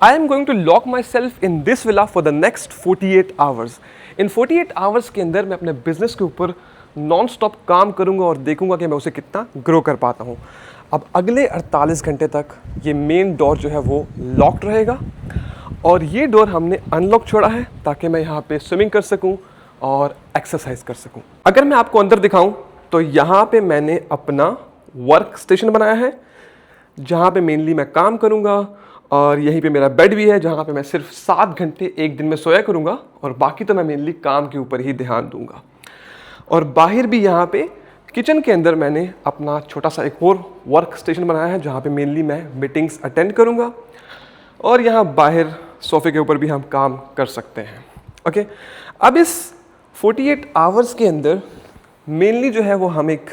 I am going to lock myself in this villa for the next 48 hours. In 48 hours के अंदर मैं अपने business के ऊपर नॉन स्टॉप काम करूंगा और देखूंगा कि मैं उसे कितना ग्रो कर पाता हूं। अब अगले 48 घंटे तक ये मेन डोर जो है वो लॉक्ड रहेगा और ये डोर हमने अनलॉक छोड़ा है ताकि मैं यहाँ पे स्विमिंग कर सकूँ और एक्सरसाइज कर सकूँ। अगर मैं आपको अंदर दिखाऊँ तो यहाँ पे मैंने अपना वर्क स्टेशन बनाया है जहाँ पे मेनली मैं काम करूँगा और यहीं पे मेरा बेड भी है जहाँ पे मैं सिर्फ 7 घंटे एक दिन में सोया करूँगा और बाकी तो मैं मेनली काम के ऊपर ही ध्यान दूंगा। और बाहर भी यहाँ पे किचन के अंदर मैंने अपना छोटा सा एक और वर्क स्टेशन बनाया है जहाँ पे मेनली मैं मीटिंग्स अटेंड करूँगा और यहाँ बाहर सोफे के ऊपर भी हम काम कर सकते हैं। ओके, अब इस 48 आवर्स के अंदर मेनली जो है वो हम एक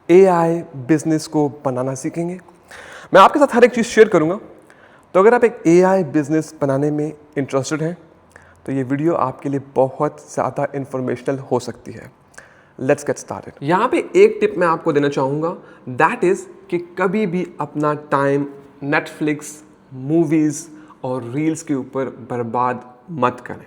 AI बिजनेस को बनाना सीखेंगे। मैं आपके साथ हर एक चीज़ शेयर करूँगा, तो अगर आप एक AI बिजनेस बनाने में इंटरेस्टेड हैं तो ये वीडियो आपके लिए बहुत ज़्यादा इन्फॉर्मेशनल हो सकती है। Let's get started. यहाँ पे एक टिप मैं आपको देना चाहूँगा, दैट इज़ कि कभी भी अपना टाइम नेटफ्लिक्स, मूवीज़ और रील्स के ऊपर बर्बाद मत करें।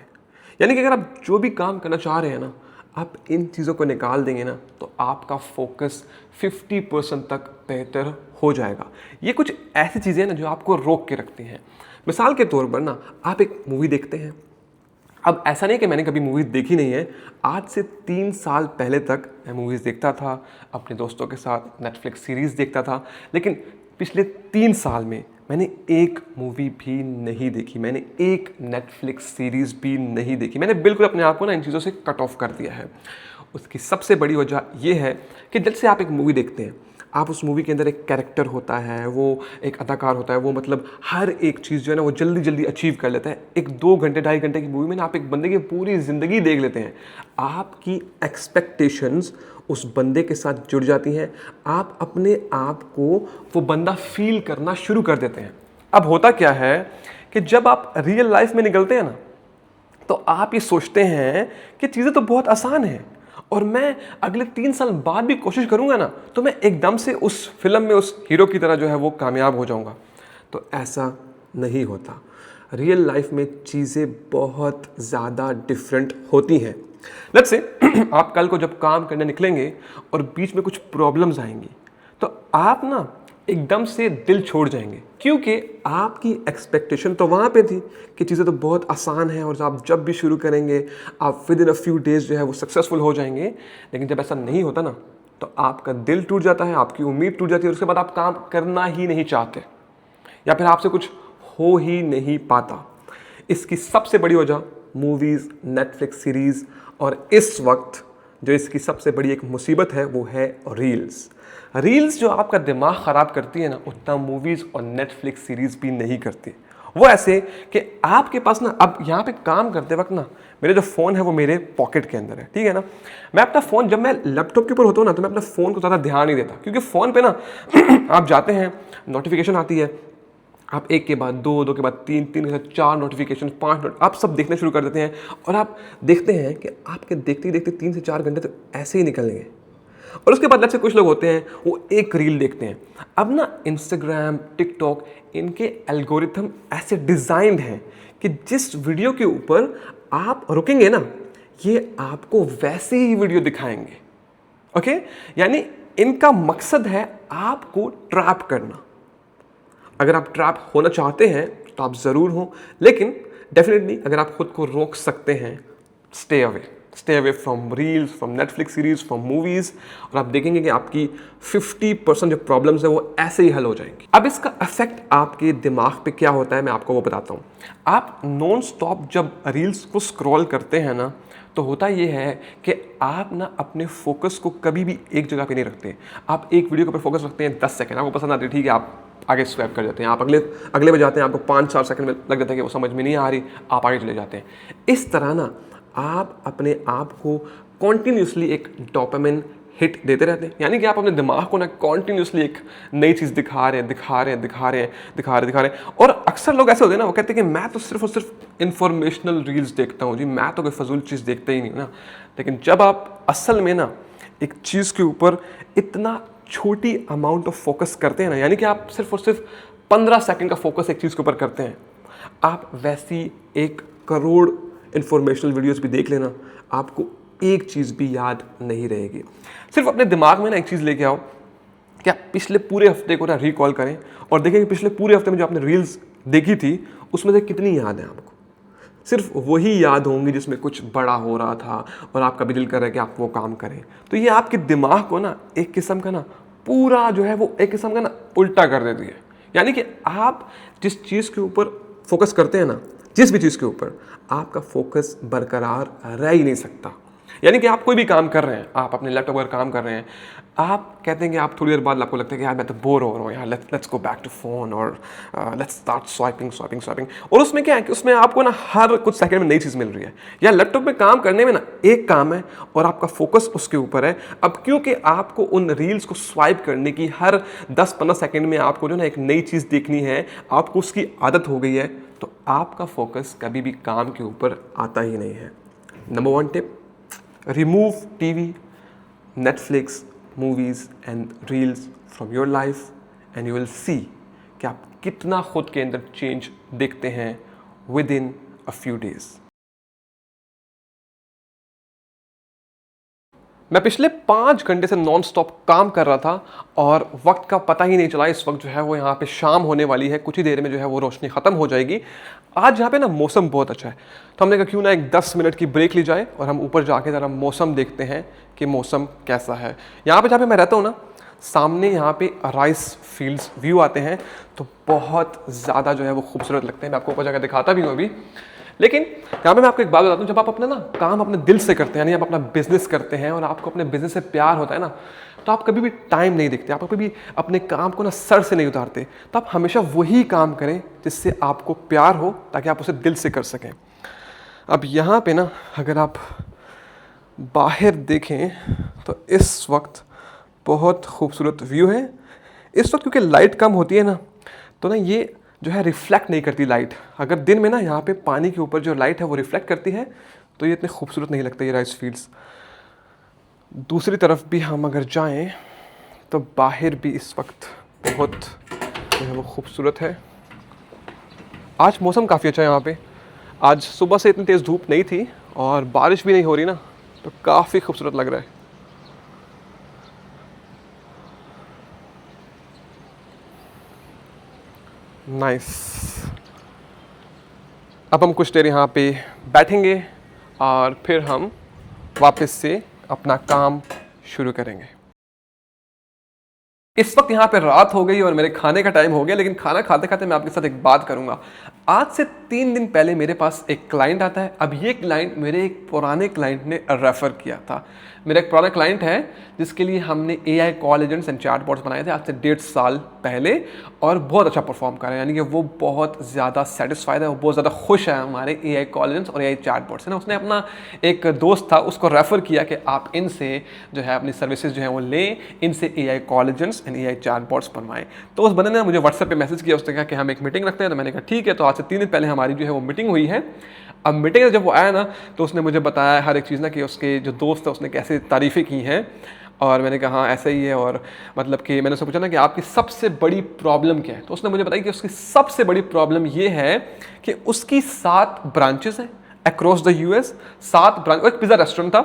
यानी कि अगर आप जो भी काम करना चाह रहे हैं ना, आप इन चीज़ों को निकाल देंगे ना तो आपका फोकस 50% तक बेहतर हो जाएगा। ये कुछ ऐसी चीज़ें हैं ना जो आपको रोक के रखती हैं। मिसाल के तौर पर ना, आप एक मूवी देखते हैं। अब ऐसा नहीं कि मैंने कभी मूवीज़ देखी नहीं है, आज से 3 साल पहले तक मैं मूवीज़ देखता था, अपने दोस्तों के साथ नेटफ्लिक्स सीरीज़ देखता था, लेकिन पिछले 3 साल में मैंने एक मूवी भी नहीं देखी, मैंने एक नेटफ्लिक्स सीरीज़ भी नहीं देखी। मैंने बिल्कुल अपने आप को ना इन चीज़ों से कट ऑफ कर दिया है। उसकी सबसे बड़ी वजह यह है कि जब से आप एक मूवी देखते हैं, आप उस मूवी के अंदर एक कैरेक्टर होता है, वो एक अदाकार होता है, वो मतलब हर एक चीज़ जो है ना वो जल्दी जल्दी अचीव कर लेता है। एक 2 घंटे 2.5 घंटे की मूवी में ना आप एक बंदे की पूरी ज़िंदगी देख लेते हैं। आपकी एक्सपेक्टेशंस उस बंदे के साथ जुड़ जाती हैं, आप अपने आप को वो बंदा फील करना शुरू कर देते हैं। अब होता क्या है कि जब आप रियल लाइफ में निकलते हैं ना तो आप ये सोचते हैं कि चीज़ें तो बहुत आसान हैं और मैं अगले 3 साल बाद भी कोशिश करूंगा ना तो मैं एकदम से उस फिल्म में उस हीरो की तरह जो है वो कामयाब हो जाऊंगा। तो ऐसा नहीं होता। रियल लाइफ में चीज़ें बहुत ज़्यादा डिफरेंट होती हैं। लेट्स से आप कल को जब काम करने निकलेंगे और बीच में कुछ प्रॉब्लम्स आएंगी तो आप ना एकदम से दिल छोड़ जाएंगे, क्योंकि आपकी एक्सपेक्टेशन तो वहाँ पे थी कि चीज़ें तो बहुत आसान हैं और आप जब भी शुरू करेंगे आप with in a few days जो है वो सक्सेसफुल हो जाएंगे। लेकिन जब ऐसा नहीं होता ना तो आपका दिल टूट जाता है, आपकी उम्मीद टूट जाती है और उसके बाद आप काम करना ही नहीं चाहते या फिर आपसे कुछ हो ही नहीं पाता। इसकी सबसे बड़ी वजह मूवीज़, नेटफ्लिक्स सीरीज़ और इस वक्त जो इसकी सबसे बड़ी एक मुसीबत है वो है रील्स जो आपका दिमाग ख़राब करती है ना, उतना मूवीज़ और नेटफ्लिक्स सीरीज़ भी नहीं करती। वो ऐसे कि आपके पास ना, अब यहाँ पे काम करते वक्त ना मेरा जो फ़ोन है वो मेरे पॉकेट के अंदर है, ठीक है ना। मैं अपना फ़ोन, जब मैं लैपटॉप के ऊपर होता हूँ ना तो मैं अपने फ़ोन को ज़्यादा ध्यान नहीं देता, क्योंकि फ़ोन पे ना आप जाते हैं, नोटिफिकेशन आती है, आप एक के बाद दो के बाद तीन के बाद 4 नोटिफिकेशन, 5 आप सब देखना शुरू कर देते हैं और आप देखते हैं कि आपके देखते देखते 3 से 4 घंटे तो ऐसे ही निकलेंगे। और उसके बाद से कुछ लोग होते हैं वो एक रील देखते हैं। अब ना इंस्टाग्राम, टिकटॉक, इनके एल्गोरिथम ऐसे डिज़ाइंड हैं कि जिस वीडियो के ऊपर आप रुकेंगे ना ये आपको वैसे ही वीडियो दिखाएंगे। ओके, यानी इनका मकसद है आपको ट्रैप करना। अगर आप ट्रैप होना चाहते हैं तो आप ज़रूर हो, लेकिन डेफिनेटली अगर आप खुद को रोक सकते हैं, stay away from reels, from Netflix series, from movies, और आप देखेंगे कि आपकी 50% जो प्रॉब्लम्स है वो ऐसे ही हल हो जाएंगी। अब इसका इफेक्ट आपके दिमाग पे क्या होता है मैं आपको वो बताता हूँ। आप नॉन स्टॉप जब रील्स को स्क्रॉल करते हैं ना तो होता ये है कि आप ना अपने फोकस को कभी भी एक जगह पे नहीं रखते। आप एक वीडियो के ऊपर फोकस रखते हैं 10 सेकंड, आपको पसंद आती है, ठीक है, आप आगे स्वैप कर जाते हैं, आप अगले पे जाते हैं, आपको 5-4 सेकंड में लग जाता है कि वो समझ में नहीं आ रही, आप आगे चले जाते हैं। इस तरह ना आप अपने आप को कॉन्टीन्यूसली एक डोपामिन हिट देते रहते हैं, यानी कि आप अपने दिमाग को ना कॉन्टीन्यूसली एक नई चीज़ दिखा रहे हैं। और अक्सर लोग ऐसे होते हैं ना, वो कहते हैं कि मैं तो सिर्फ और सिर्फ इन्फॉर्मेशनल रील्स देखता हूँ जी, मैं तो कोई फजूल चीज़ देखता ही नहीं ना। लेकिन जब आप असल में ना एक चीज़ के ऊपर इतना छोटी अमाउंट ऑफ फोकस करते हैं ना, यानी कि आप सिर्फ और सिर्फ 15 सेकंड का फोकस एक चीज़ के ऊपर करते हैं, आप वैसी 1 करोड़ इन्फॉर्मेशनल वीडियोस भी देख लेना, आपको एक चीज़ भी याद नहीं रहेगी। सिर्फ अपने दिमाग में ना एक चीज़ लेके आओ कि आप पिछले पूरे हफ्ते को ना रिकॉल करें और देखें कि पिछले पूरे हफ्ते में जो आपने रील्स देखी थी उसमें से कितनी याद है आपको। सिर्फ वही याद होंगी जिसमें कुछ बड़ा हो रहा था और आपका भी दिल कर रहा है कि आप वो काम करें। तो ये आपके दिमाग को ना एक किस्म का ना पूरा जो है वो एक किस्म का ना उल्टा कर देती है। यानी कि आप जिस चीज़ के ऊपर फोकस करते हैं ना, जिस भी चीज़ के ऊपर, आपका फोकस बरकरार रह ही नहीं सकता। यानी कि आप कोई भी काम कर रहे हैं, आप अपने लैपटॉप पर काम कर रहे हैं, आप कहते हैं कि आप थोड़ी देर बाद आपको लगता है कि यार मैं तो बोर हो रहा हूँ यार, let's go back to phone और लेट्स स्टार्ट स्वाइपिंग। और उसमें क्या है कि उसमें आपको ना हर कुछ सेकंड में नई चीज़ मिल रही है। या लैपटॉप में काम करने में ना एक काम है और आपका फोकस उसके ऊपर है। अब क्योंकि आपको उन रील्स को स्वाइप करने की हर 10-15 सेकेंड में आपको जो ना एक नई चीज़ देखनी है, आपको उसकी आदत हो गई है, तो आपका फोकस कभी भी काम के ऊपर आता ही नहीं है। Number 1 tip, remove TV, Netflix, movies and reels from your life and you will see कि आप कितना खुद के अंदर चेंज देखते हैं within a few days। मैं पिछले 5 घंटे से नॉन स्टॉप काम कर रहा था और वक्त का पता ही नहीं चला। इस वक्त जो है वो यहाँ पे शाम होने वाली है, कुछ ही देर में जो है वो रोशनी ख़त्म हो जाएगी। आज यहाँ पे ना मौसम बहुत अच्छा है, तो हमने कहा क्यों ना एक 10 मिनट की ब्रेक ली जाए और हम ऊपर जाके ज़रा मौसम देखते हैं कि मौसम कैसा है। यहाँ पे जहाँ पे मैं रहता हूँ ना, सामने यहाँ पे राइस फील्ड्स व्यू आते हैं, तो बहुत ज़्यादा जो है वो खूबसूरत लगते हैं। मैं आपको ऊपर जाकर दिखाता भी हूँ अभी। लेकिन यहाँ पे मैं आपको एक बात बताता हूँ, जब आप अपना ना काम अपने दिल से करते हैं, यानी आप अपना बिजनेस करते हैं और आपको अपने बिजनेस से प्यार होता है ना, तो आप कभी भी टाइम नहीं देखते, आप कभी भी अपने काम को ना सर से नहीं उतारते। तो आप हमेशा वही काम करें जिससे आपको प्यार हो, ताकि आप उसे दिल से कर सकें। अब यहाँ पे ना अगर आप बाहर देखें तो इस वक्त बहुत खूबसूरत व्यू है। इस वक्त क्योंकि लाइट कम होती है ना, तो ना ये जो है रिफ्लेक्ट नहीं करती लाइट। अगर दिन में ना यहाँ पे पानी के ऊपर जो लाइट है वो रिफ्लेक्ट करती है, तो ये इतने खूबसूरत नहीं लगते ये राइस फील्ड्स। दूसरी तरफ भी हम अगर जाएं तो बाहर भी इस वक्त बहुत जो है वो खूबसूरत है। आज मौसम काफ़ी अच्छा है यहाँ पे। आज सुबह से इतनी तेज़ धूप नहीं थी और बारिश भी नहीं हो रही ना, तो काफ़ी खूबसूरत लग रहा है। नाइस। अब हम कुछ देर यहाँ पे बैठेंगे और फिर हम वापस से अपना काम शुरू करेंगे। इस वक्त यहाँ पे रात हो गई और मेरे खाने का टाइम हो गया, लेकिन खाना खाते खाते मैं आपके साथ एक बात करूँगा। आज से 3 दिन पहले मेरे पास एक क्लाइंट आता है। अब ये क्लाइंट मेरे एक पुराने क्लाइंट ने रेफ़र किया था। मेरा एक पुराना क्लाइंट है जिसके लिए हमने AI call agents and chatbots बनाए थे आज से 1.5 साल पहले, और बहुत अच्छा परफॉर्म कर रहे हैं। यानी कि वो बहुत ज़्यादा सेटिस्फाइड है, वो बहुत ज़्यादा खुश है हमारे AI कॉल एजेंट्स और AI चैटबॉट्स है ना। उसने अपना एक दोस्त था उसको रेफ़र किया कि आप इनसे जो है अपनी सर्विसेज जो है वो लें, इनसे AI call agents and AI chatbots बनवाएं। तो उस बंदे ने मुझे व्हाट्सएप पे मैसेज किया, उसने कहा कि हम एक मीटिंग रखते हैं। तो मैंने कहा ठीक है। तो आज से 3 दिन पहले हमारी जो है वो मीटिंग हुई है। अब मीटिंग में जब वो आया ना, तो उसने मुझे बताया हर एक चीज़ ना कि उसके जो दोस्त है उसने कैसे तारीफ़ें की हैं। और मैंने कहा हाँ ऐसा ही है, और मतलब कि मैंने उससे पूछा ना कि आपकी सबसे बड़ी प्रॉब्लम क्या है। तो उसने मुझे बताया कि उसकी सबसे बड़ी प्रॉब्लम ये है कि उसकी 7 ब्रांचेस हैं अक्रॉस द US। 7 ब्रांच, एक पिज़्ज़ा रेस्टोरेंट था,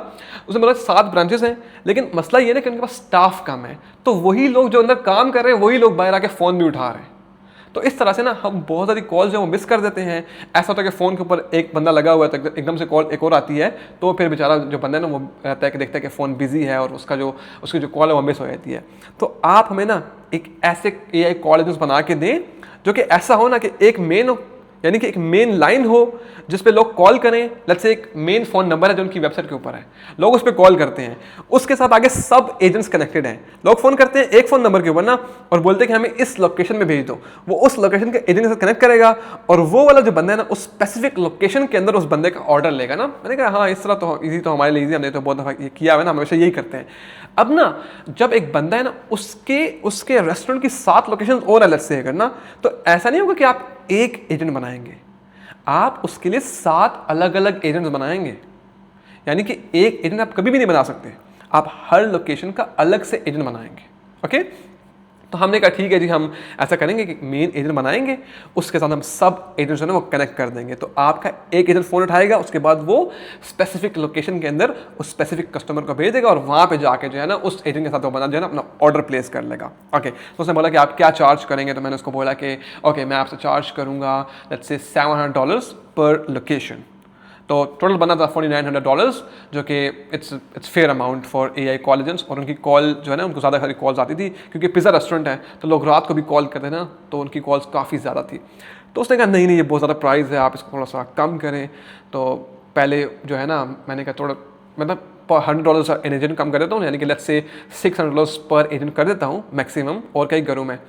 उसने बोला 7 ब्रांचेस हैं, लेकिन मसला ये ना कि उनके पास स्टाफ कम है। तो वही लोग जो अंदर काम कर रहे हैं वही लोग बाहर आके फ़ोन भी उठा रहे हैं। तो इस तरह से ना हम बहुत सारी कॉल्स जो वो मिस कर देते हैं। ऐसा होता है कि फ़ोन के ऊपर एक बंदा लगा हुआ है तो एकदम से कॉल एक और आती है, तो फिर बेचारा जो बंदा है ना वो रहता है कि देखता है कि फ़ोन बिजी है और उसकी जो कॉल है वो मिस हो जाती है। तो आप हमें ना एक ऐसे AI कॉल एजेंट्स बना के दें जो कि ऐसा हो ना कि एक मेन हो, यानी कि एक मेन लाइन हो जिस पे लोग कॉल करें। लेट्स से एक मेन फ़ोन नंबर है जो उनकी वेबसाइट के ऊपर है, लोग उस पर कॉल करते हैं, उसके साथ आगे सब एजेंट्स कनेक्टेड हैं। लोग फ़ोन करते हैं एक फ़ोन नंबर के ऊपर ना और बोलते हैं कि हमें इस लोकेशन में भेज दो। वो उस लोकेशन के एजेंट के साथ कनेक्ट करेगा और वो वाला जो बंदा है ना उस स्पेसिफिक लोकेशन के अंदर उस बंदे का ऑर्डर लेगा ना। मैंने कहा हाँ इस तरह तो ईजी, तो हमारे लिए ईजी, हमने तो बहुत दफ़ा ये किया है ना, हमेशा यही करते हैं। अब ना जब एक बंदा है ना उसके रेस्टोरेंट की 7 लोकेशन और अलग से अगर ना, तो ऐसा नहीं होगा कि आप एक एजेंट बनाएंगे, आप उसके लिए 7 अलग अलग एजेंट्स बनाएंगे। यानी कि एक एजेंट आप कभी भी नहीं बना सकते, आप हर लोकेशन का अलग से एजेंट बनाएंगे। ओके, तो हमने कहा ठीक है जी, हम ऐसा करेंगे कि मेन एजेंट बनाएंगे, उसके साथ हम सब एजेंट्स जो है वो कनेक्ट कर देंगे। तो आपका एक एजेंट फ़ोन उठाएगा, उसके बाद वो स्पेसिफिक लोकेशन के अंदर उस स्पेसिफिक कस्टमर को भेज देगा और वहाँ पे जाके जो है ना उस एजेंट के साथ वो बंदा जो है ना अपना ऑर्डर प्लेस कर लेगा। ओके, तो उसने बोला कि आप क्या चार्ज करेंगे, तो मैंने उसको बोला कि ओके मैं आपसे चार्ज करूँगा लेट्स से $700 पर लोकेशन। तो टोटल बना था $4900, जो कि it's fair amount for AI कॉलेजेंस। और उनकी कॉल जो है ना, उनको ज़्यादा सारी कॉल्स आती थी क्योंकि पिज़्ज़ा रेस्टोरेंट है, तो लोग रात को भी कॉल करते हैं ना, तो उनकी कॉल्स काफ़ी ज़्यादा थी। तो उसने कहा नहीं नहीं, ये बहुत ज़्यादा प्राइस है, आप इसको थोड़ा सा कम करें। तो पहले जो है ना मैंने कहा थोड़ा मतलब $100 एन एजेंट कम कर देता हूँ, यानी कि लेट्स से $600 पर एजेंट कर देता हूँ मैक्सिमम, और कई करूँ मैं।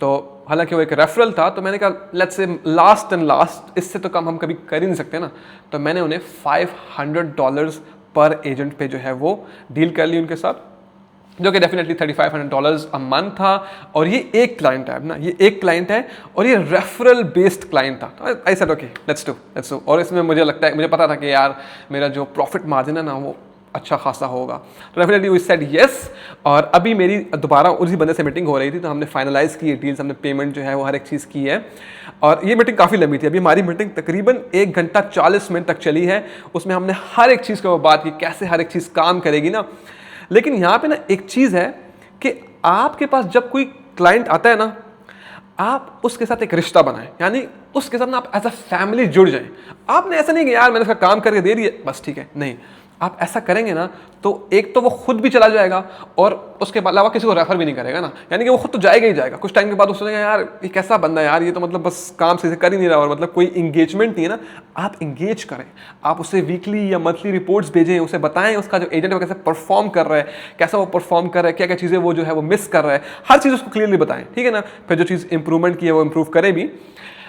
तो हालांकि वो एक रेफरल था, तो मैंने कहा let's say last and last, इससे तो कम हम कभी कर ही नहीं सकते ना। तो मैंने उन्हें $500 पर एजेंट पे जो है वो डील कर ली उनके साथ, जो कि डेफिनेटली $3500 अ मंथ था। और ये एक क्लाइंट है ना, ये एक क्लाइंट है और ये रेफरल बेस्ड क्लाइंट था। तो I said okay let's do. और इसमें मुझे लगता है, मुझे पता था कि यार मेरा जो प्रॉफिट मार्जिन है ना वो अच्छा खासा होगा। तो डेफिनेटली वी सेड यस। और अभी मेरी दोबारा उसी बंदे से मीटिंग हो रही थी, तो हमने फाइनलाइज की डील्स, हमने पेमेंट जो है वो हर एक चीज़ की है। और ये मीटिंग काफ़ी लंबी थी, अभी हमारी मीटिंग तकरीबन 1 घंटा 40 मिनट तक चली है। उसमें हमने हर एक चीज़ की बात की, कैसे हर एक चीज़ काम करेगी ना। लेकिन यहाँ पे ना एक चीज़ है कि आपके पास जब कोई क्लाइंट आता है ना, आप उसके साथ एक रिश्ता बनाएं, यानी उसके साथ ना आप एज अ फैमिली जुड़ जाएं। आपने ऐसा नहीं कि यार मैंने उसका काम करके दे दिया बस ठीक है, नहीं। आप ऐसा करेंगे ना तो एक तो वो खुद भी चला जाएगा और उसके अलावा किसी को रेफर भी नहीं करेगा ना, यानी कि वो खुद तो जाएगा ही जाएगा। कुछ टाइम के बाद उसने यार ये कैसा बंदा है यार, ये तो मतलब बस काम से कर ही नहीं रहा और मतलब कोई इंगेजमेंट नहीं है ना। आप इंगेज करें, आप उसे वीकली या मंथली रिपोर्ट्स भेजें, उसे बताएं उसका जो एजेंट है वो कैसे परफॉर्म कर रहा है, कैसा वो परफॉर्म कर रहा है, क्या क्या चीज़ें वो जो है वो मिस कर रहा है, हर चीज़ उसको क्लियरली बताएं, ठीक है ना। फिर जो चीज़ इंप्रूवमेंट की है वो इंप्रूव करें भी।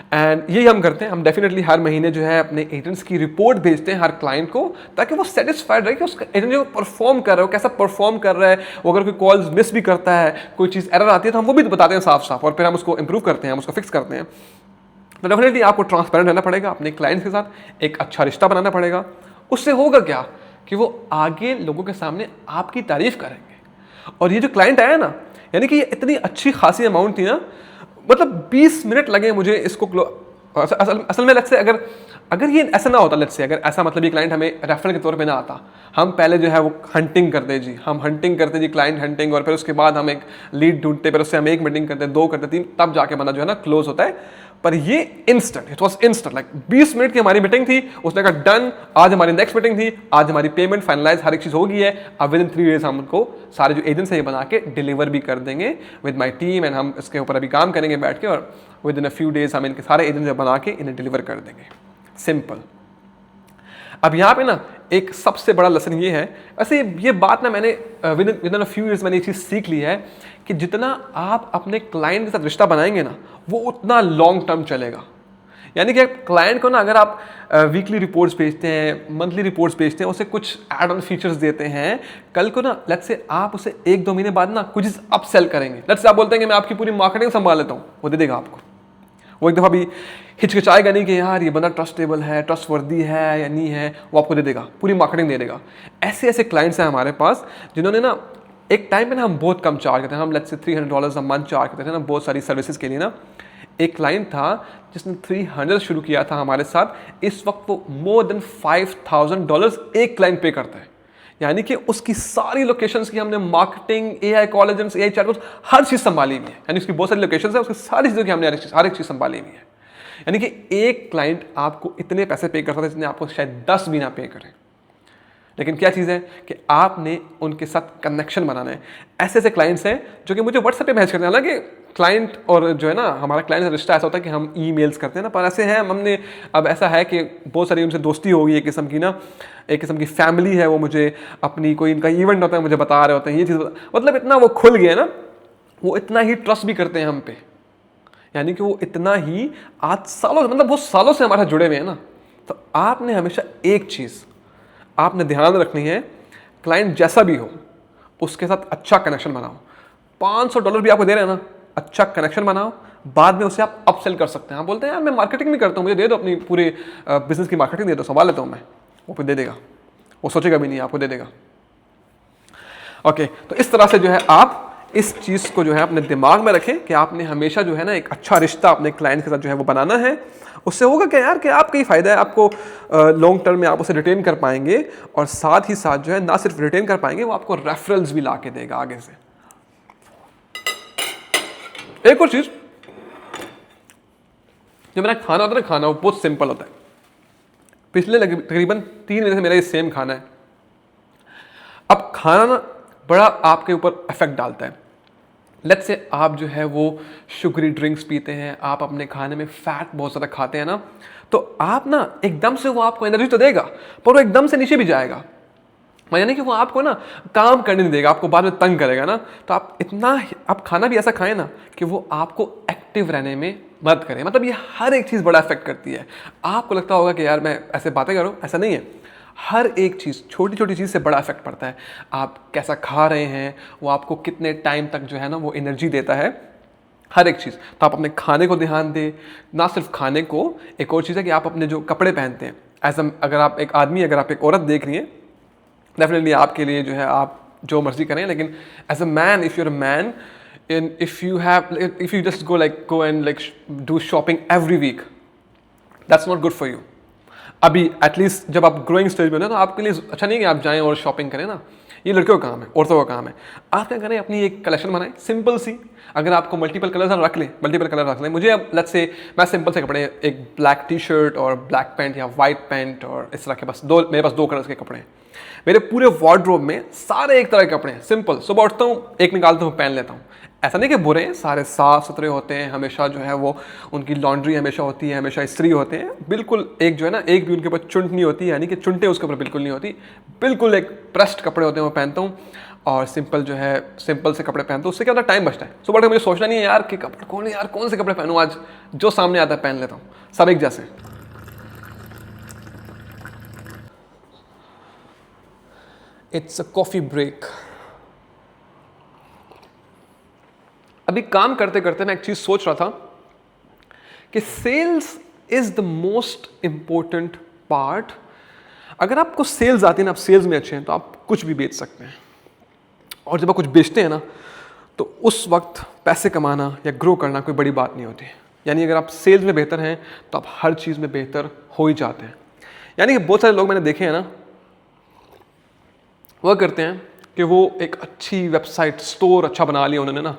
एंड यही हम करते हैं, हम डेफिनेटली हर महीने जो है अपने एजेंट्स की रिपोर्ट भेजते हैं हर क्लाइंट को, ताकि वो सेटिस्फाइड रहे कि उसका एजेंट जो परफॉर्म कर रहा है वो कैसा परफॉर्म कर रहा है। वो अगर कोई कॉल्स मिस भी करता है, कोई चीज़ एरर आती है, तो हम वो भी बताते हैं साफ साफ, और फिर हम उसको इंप्रूव करते हैं, हम उसको फिक्स करते हैं। तो डेफिनेटली आपको ट्रांसपेरेंट रहना पड़ेगा अपने क्लाइंट्स के साथ, एक अच्छा रिश्ता बनाना पड़ेगा। उससे होगा क्या कि वो आगे लोगों के सामने आपकी तारीफ करेंगे। और ये जो क्लाइंट आया ना, यानी कि ये इतनी अच्छी खासी अमाउंट थी ना, मतलब 20 मिनट लगे मुझे इसको असल में लेट्स से अगर ये ऐसा ना होता, लेट्स से अगर ऐसा मतलब ये क्लाइंट हमें रेफरल के तौर पे ना आता, हम पहले जो है वो हंटिंग करते जी, हम हंटिंग करते जी, क्लाइंट हंटिंग, और फिर उसके बाद हम एक लीड ढूंढते, फिर उससे हम एक मीटिंग करते, 2 करते, 3, तब जाके बंदा जो है ना क्लोज होता है। पर ये instant, it was instant, like 20 minute की हमारी मीटिंग थी, उसने कहा डन, आज हमारी नेक्स्ट मीटिंग थी, आज हमारी पेमेंट फाइनलाइज, हर एक चीज़ हो गई है। अब विद इन 3 डेज हम उनको सारे जो एजेंट्स है ये बना के डिलीवर भी कर देंगे विद माई टीम, एंड हम इसके ऊपर अभी काम करेंगे बैठ के, और with in a few days हम इनके सारे एजेंट्स बना के इन्हें डिलीवर कर देंगे। सिंपल। अब यहाँ पे ना एक सबसे बड़ा लेसन ये है, वैसे ये बात ना मैंने with in a few years मैंने ये चीज़ सीख ली है कि जितना आप अपने क्लाइंट के साथ रिश्ता बनाएंगे ना, वो उतना लॉन्ग टर्म चलेगा। यानी कि क्लाइंट को ना अगर आप वीकली रिपोर्ट्स भेजते हैं, मंथली रिपोर्ट्स भेजते हैं, उसे कुछ एड ऑन फीचर्स देते हैं, कल को ना लेट्स से आप उसे 1-2 महीने बाद ना कुछ अप सेल करेंगे, लेट्स से आप बोलते हैं कि मैं आपकी पूरी मार्केटिंग संभाल लेता हूँ, वो दे देगा आपको। वो एक दफ़ा भी हिचकिचाएगा नहीं कि यार ये बंदा ट्रस्टेबल है, ट्रस्टवर्दी है या नहीं है, वो आपको दे देगा, पूरी मार्केटिंग दे देगा। ऐसे ऐसे क्लाइंट्स हैं हमारे पास जिन्होंने ना एक टाइम पे ना हम बहुत कम चार्ज करते हैं, हम let's say $300 a month charge करते थे ना बहुत सारी सर्विसेज के लिए ना। एक क्लाइंट था जिसने 300 शुरू किया था हमारे साथ, इस वक्त वो मोर देन $5000 एक क्लाइंट पे करता है। यानी कि उसकी सारी लोकेशंस की हमने मार्केटिंग, AI कॉलेजेंस, AI चैटबॉट्स, हर चीज़ संभाली हुई है। यानी उसकी बहुत सारी लोकेशंस है, उसकी सारी चीज़ों की हमने हर एक चीज़ संभाली हुई है। यानी कि एक क्लाइंट आपको इतने पैसे पे करता था जितने आपको शायद 10 भी ना पे करें। लेकिन क्या चीज़ है कि आपने उनके साथ कनेक्शन बनाना है। ऐसे ऐसे क्लाइंट्स हैं जो कि मुझे व्हाट्सएप पे मैसेज करते हैं, हालांकि क्लाइंट और जो है ना हमारा क्लाइंट से रिश्ता ऐसा होता है कि हम ईमेल्स करते हैं ना, पर ऐसे हैं हमने अब ऐसा है कि बहुत सारी उनसे दोस्ती हो गई, एक किस्म की ना, एक किस्म की फैमिली है वो। मुझे अपनी कोई इनका इवेंट होता है मुझे बता रहे होते हैं ये चीज़, मतलब इतना वो खुल गया ना, वो इतना ही ट्रस्ट भी करते हैं हम पे। यानी कि वो इतना ही आज सालों, मतलब वो सालों से हमारे साथ जुड़े हुए हैं ना। तो आपने हमेशा एक चीज़ आपने ध्यान रखनी है, क्लाइंट जैसा भी हो उसके साथ अच्छा कनेक्शन बनाओ। $500 भी आपको दे रहे हैं ना, अच्छा कनेक्शन बनाओ, बाद में उसे आप अपसेल कर सकते हैं। आप बोलते हैं यार मैं मार्केटिंग भी करता हूँ, मुझे दे दो अपनी पूरे बिजनेस की मार्केटिंग दे दो, संभाल लेता हूँ मैं, वो फिर दे देगा, वो सोचेगा भी नहीं, आपको दे देगा। ओके, तो इस तरह से जो है आप इस चीज़ को जो है अपने दिमाग में रखें कि आपने हमेशा जो है ना एक अच्छा रिश्ता अपने क्लाइंट के साथ जो है वो बनाना है। उससे होगा क्या यार कि आपका ही फ़ायदा है, आपको लॉन्ग टर्म में आप उसे रिटेन कर पाएंगे और साथ ही साथ जो है ना सिर्फ रिटेन कर पाएंगे, वो आपको रेफरल्स भी ला के देगा आगे से। एक और चीज़, जो मेरा खाना होता है ना, खाना वो बहुत सिंपल होता है। पिछले तकरीबन 3 महीने से मेरा ये सेम खाना है। अब खाना ना बड़ा आपके ऊपर इफेक्ट डालता है। लेट्स से आप जो है वो शुगरी ड्रिंक्स पीते हैं, आप अपने खाने में फैट बहुत ज़्यादा खाते हैं ना, तो आप ना एकदम से वो आपको एनर्जी तो देगा पर वो एकदम से नीचे भी जाएगा। यानी कि वो आपको ना काम करने नहीं देगा, आपको बाद में तंग करेगा ना। तो आप खाना भी ऐसा खाएं ना कि वो आपको एक्टिव रहने में मदद करे। मतलब ये हर एक चीज़ बड़ा इफेक्ट करती है। आपको लगता होगा कि यार मैं ऐसे बातें कर रहा हूँ, ऐसा नहीं है। हर एक चीज़, छोटी छोटी चीज़ से बड़ा इफेक्ट पड़ता है। आप कैसा खा रहे हैं, वो आपको कितने टाइम तक जो है ना वो एनर्जी देता है, हर एक चीज़। तो आप अपने खाने को ध्यान दें, ना सिर्फ खाने को, एक और चीज़ है कि आप अपने जो कपड़े पहनते हैं, ऐसा अगर आप एक आदमी, अगर आप एक औरत देख रही हैं, डेफिनेटली आपके लिए जो है आप जो मर्जी करें, लेकिन as a man, if you're a man, if you just go and like do shopping every week, that's not good for you. अभी एटलीस्ट जब आप ग्रोइंग स्टेज में हो तो आपके लिए अच्छा नहीं है कि आप जाएं और शॉपिंग करें ना। ये लड़कियों का काम है, औरतों का काम है। आप क्या करें, अपनी एक कलेक्शन बनाएं सिंपल सी। अगर आपको मल्टीपल कलर रख लें। मुझे अब लेट्स से मैं सिंपल से कपड़े, एक ब्लैक टी शर्ट और ब्लैक पैंट या वाइट पैंट और इस तरह के मेरे पास 2 कलर्स के कपड़े हैं। मेरे पूरे वार्डरोब में सारे एक तरह के कपड़े हैं, सिंपल। सुबह उठता हूँ, एक निकालता हूँ, पहन लेता हूँ। ऐसा नहीं कि बुरे हैं, सारे साफ सुथरे होते हैं, हमेशा जो है वो उनकी लॉन्ड्री हमेशा होती है, हमेशा इस्त्री होते हैं, बिल्कुल एक जो है ना एक भी उनके ऊपर चुंट नहीं होती, यानी कि चुंटे उसके ऊपर बिल्कुल नहीं होती, बिल्कुल एक प्रेस्ड कपड़े होते हैं वो पहनता हूँ। और सिंपल जो है सिंपल से कपड़े पहनता हूँ। उससे क्या होता है, टाइम बचता है। सुबह उठ के मुझे सोचना नहीं है यार कि कपड़े कौन से कपड़े पहनूँ आज, जो सामने आता है पहन लेता हूँ, सब एक जैसे। It's a coffee break. अभी काम करते करते मैं एक चीज सोच रहा था कि sales is the most important part. अगर आपको सेल्स आती है ना, आप सेल्स में अच्छे हैं, तो आप कुछ भी बेच सकते हैं। और जब आप कुछ बेचते हैं ना, तो उस वक्त पैसे कमाना या ग्रो करना कोई बड़ी बात नहीं होती। यानी अगर आप सेल्स में बेहतर हैं तो आप हर चीज़ में बेहतर हो ही जाते हैं। यानी कि बहुत सारे लोग मैंने देखे हैं ना, वह करते हैं कि वो एक अच्छी वेबसाइट, स्टोर अच्छा बना लिया उन्होंने ना,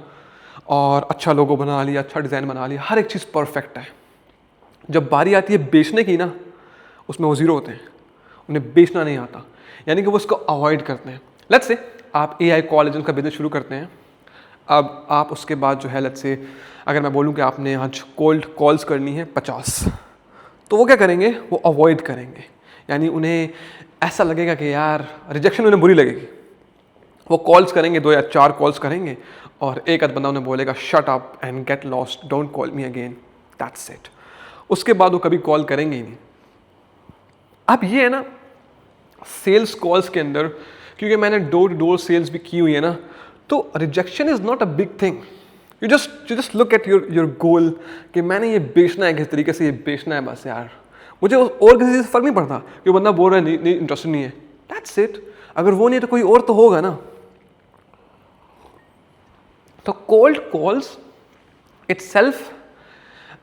और अच्छा लोगो बना लिया, अच्छा डिज़ाइन बना लिया, हर एक चीज़ परफेक्ट है। जब बारी आती है बेचने की ना, उसमें वो ज़ीरो होते हैं, उन्हें बेचना नहीं आता। यानी कि वो उसको अवॉइड करते हैं। लेट्स से आप AI कॉल एजेंट का बिजनेस शुरू करते हैं। अब आप उसके बाद जो है लेट्स से अगर मैं बोलूँ कि आपने आज कोल्ड कॉल्स करनी है 50, तो वो क्या करेंगे, वो अवॉइड करेंगे। यानी उन्हें ऐसा लगेगा कि यार रिजेक्शन उन्हें बुरी लगेगी। वो कॉल्स करेंगे, 2 या 4 कॉल्स करेंगे, और एक आध बंदा उन्हें बोलेगा shut up and get lost, don't call me again, that's it. उसके बाद वो कभी कॉल करेंगे ही नहीं। अब ये है ना सेल्स कॉल्स के अंदर, क्योंकि मैंने डोर टू डोर सेल्स भी की हुई है ना, तो rejection is not a big thing. You just look at your goal कि मैंने ये बेचना है, किस तरीके से ये बेचना है, बस यार मुझे और किसी से फर्क नहीं पड़ता कि बंदा बोल रहा है नहीं इंटरेस्टेड नहीं है, दैट्स इट। अगर वो नहीं है तो कोई और तो होगा ना। तो कोल्ड कॉल्स इटसेल्फ,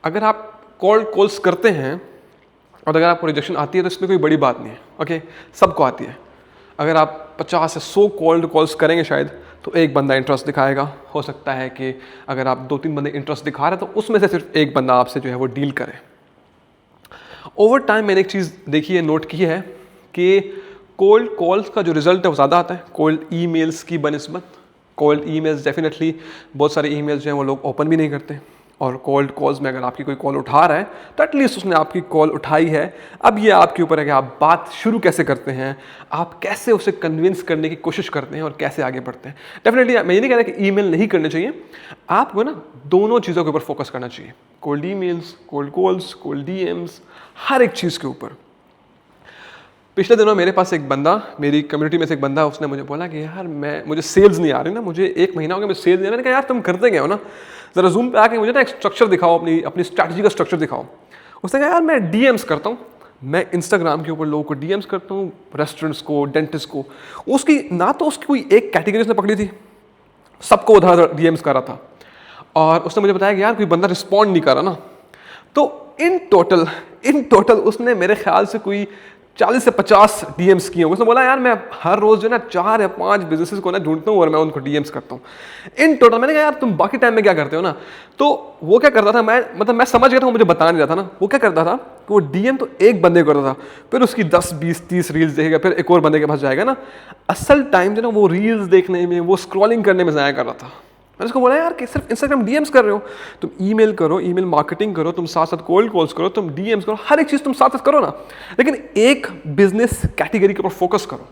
अगर आप कोल्ड कॉल्स करते हैं और अगर आपको रिजेक्शन आती है तो इसमें कोई बड़ी बात नहीं है। ओके, सबको आती है। अगर आप 50 से 100 कोल्ड कॉल्स करेंगे शायद, तो एक बंदा इंटरेस्ट दिखाएगा। हो सकता है कि अगर आप 2-3 बंदे इंटरेस्ट दिखा रहे हैं तो उसमें से सिर्फ एक बंदा आपसे जो है वो डील करे। ओवर टाइम मैंने एक चीज़ देखी है, नोट की है कि कोल्ड कॉल्स का जो रिजल्ट है वो ज़्यादा आता है कोल्ड ईमेल्स की बनिस्बत। कोल्ड ईमेल्स डेफिनेटली, बहुत सारे ईमेल्स जो हैं वो लोग ओपन भी नहीं करते, और कोल्ड कॉल्स में अगर आपकी कोई कॉल उठा रहा है तो एटलीस्ट उसने आपकी कॉल उठाई है। अब ये आपके ऊपर है कि आप बात शुरू कैसे करते हैं, आप कैसे उसे कन्विंस करने की कोशिश करते हैं और कैसे आगे बढ़ते हैं। डेफिनेटली मैं ये नहीं कह रहा कि ईमेल नहीं करने चाहिए, आपको ना दोनों चीज़ों के ऊपर फोकस करना चाहिए, cold emails, cold calls, cold DMs, हर एक चीज़ के ऊपर। पिछले दिनों मेरे पास एक बंदा, मेरी कम्युनिटी में से एक बंदा, उसने मुझे बोला कि यार मुझे सेल्स नहीं आ रही ना, मुझे 1 महीना हो गया, मैं सेल्स नहीं आ रही। मैंने कहा यार तुम करते क्या हो ना, ज़रा जूम पे आके मुझे ना एक स्ट्रक्चर दिखाओ, अपनी स्ट्रैटेजी का स्ट्रक्चर दिखाओ। उसने कहा यार मैं डीएम्स करता हूँ, मैं इंस्टाग्राम के ऊपर लोगों को डीएम्स करता हूँ, रेस्टोरेंट्स को, डेंटिस्ट को। उसकी ना तो उसकी कोई एक कैटेगरी उसने पकड़ी थी, सबको उधर डीएम्स कर रहा था, और उसने मुझे बताया कि यार कोई बंदा रिस्पॉन्ड नहीं कर रहा ना। तो इन टोटल उसने मेरे ख्याल से कोई 40 से 50 डीएम्स किए होंगे। उसने बोला यार मैं हर रोज जो है ना 4 या 5 बिजनेसेस को ना ढूंढता हूँ और मैं उनको डीएम्स करता हूँ इन टोटल। मैंने कहा यार तुम बाकी टाइम में क्या करते हो ना? तो वो क्या करता था, मैं समझ गया था, वो मुझे बता नहीं रहा था ना। वो क्या करता था कि वो डीएम तो एक बंदे को करता था, फिर उसकी 10 20 30 रील्स देखेगा, फिर एक और बंदे के पास जाएगा ना। असल टाइम जो ना वो रील्स देखने में, वो स्क्रॉलिंग करने में ज़ाया कर रहा था। मैंने उसको बोला यार कि सिर्फ इंस्टाग्राम डीएम्स कर रहे हो, तुम ईमेल करो, ईमेल मार्केटिंग करो, तुम साथ साथ कोल्ड कॉल्स करो, तुम डीएम्स करो, हर एक चीज़ तुम साथ साथ करो ना, लेकिन एक बिजनेस कैटेगरी के ऊपर फोकस करो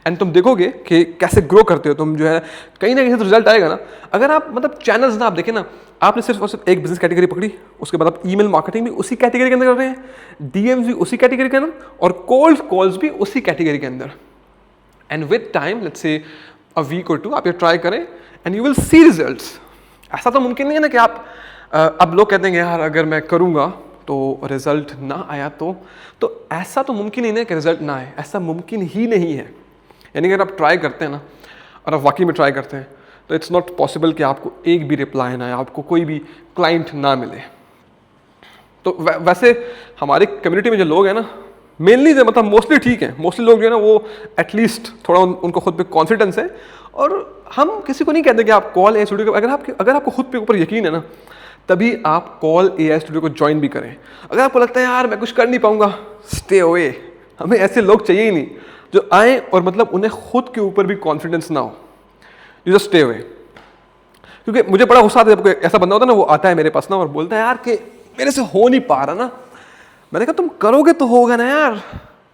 एंड तुम देखोगे कि कैसे ग्रो करते हो तुम, जो है कहीं ना कहीं तो रिजल्ट आएगा ना। अगर आप चैनल्स ना आप देखें ना, आपने सिर्फ और सिर्फ एक बिजनेस कैटेगरी पकड़ी, उसके बाद आप ईमेल मार्केटिंग भी उसी कैटेगरी के अंदर कर रहे हैं, डीएम्स भी उसी कैटेगरी के अंदर, और कोल्ड कॉल्स भी उसी कैटेगरी के अंदर। And with time, let's say a week और 2, आप ये ट्राई करें and you will see results. ऐसा तो मुमकिन नहीं है ना कि आप अब लोग कहते हैं यार अगर मैं करूँगा तो रिजल्ट ना आया तो ऐसा तो मुमकिन ही नहीं है कि रिजल्ट ना आए, ऐसा मुमकिन ही नहीं है। यानी अगर आप ट्राई करते हैं ना, और आप वाकई में ट्राई करते हैं, तो इट्स नॉट पॉसिबल कि आपको एक भी रिप्लाई ना आए, आपको कोई भी क्लाइंट ना मिले। तो वैसे हमारे कम्युनिटी में जो लोग हैं ना, मेनली मोस्टली ठीक है, मोस्टली लोग जो है ना वो एटलीस्ट थोड़ा उनको खुद पे कॉन्फिडेंस है। और हम किसी को नहीं कहते कि आप कॉल एआई स्टूडियो को, अगर आपको खुद पे ऊपर यकीन है ना, तभी आप कॉल एआई स्टूडियो को ज्वाइन भी करें। अगर आपको लगता है यार मैं कुछ कर नहीं पाऊंगा, स्टे अवे। हमें ऐसे लोग चाहिए ही नहीं जो आए और उन्हें खुद के ऊपर भी कॉन्फिडेंस ना हो। You just stay away. क्योंकि मुझे बड़ा गुस्सा आता है जब ऐसा बंदा होता है ना, वो आता है मेरे पास ना और बोलता है यार कि मेरे से हो नहीं पा रहा ना। मैंने कहा तुम करोगे तो होगा ना यार,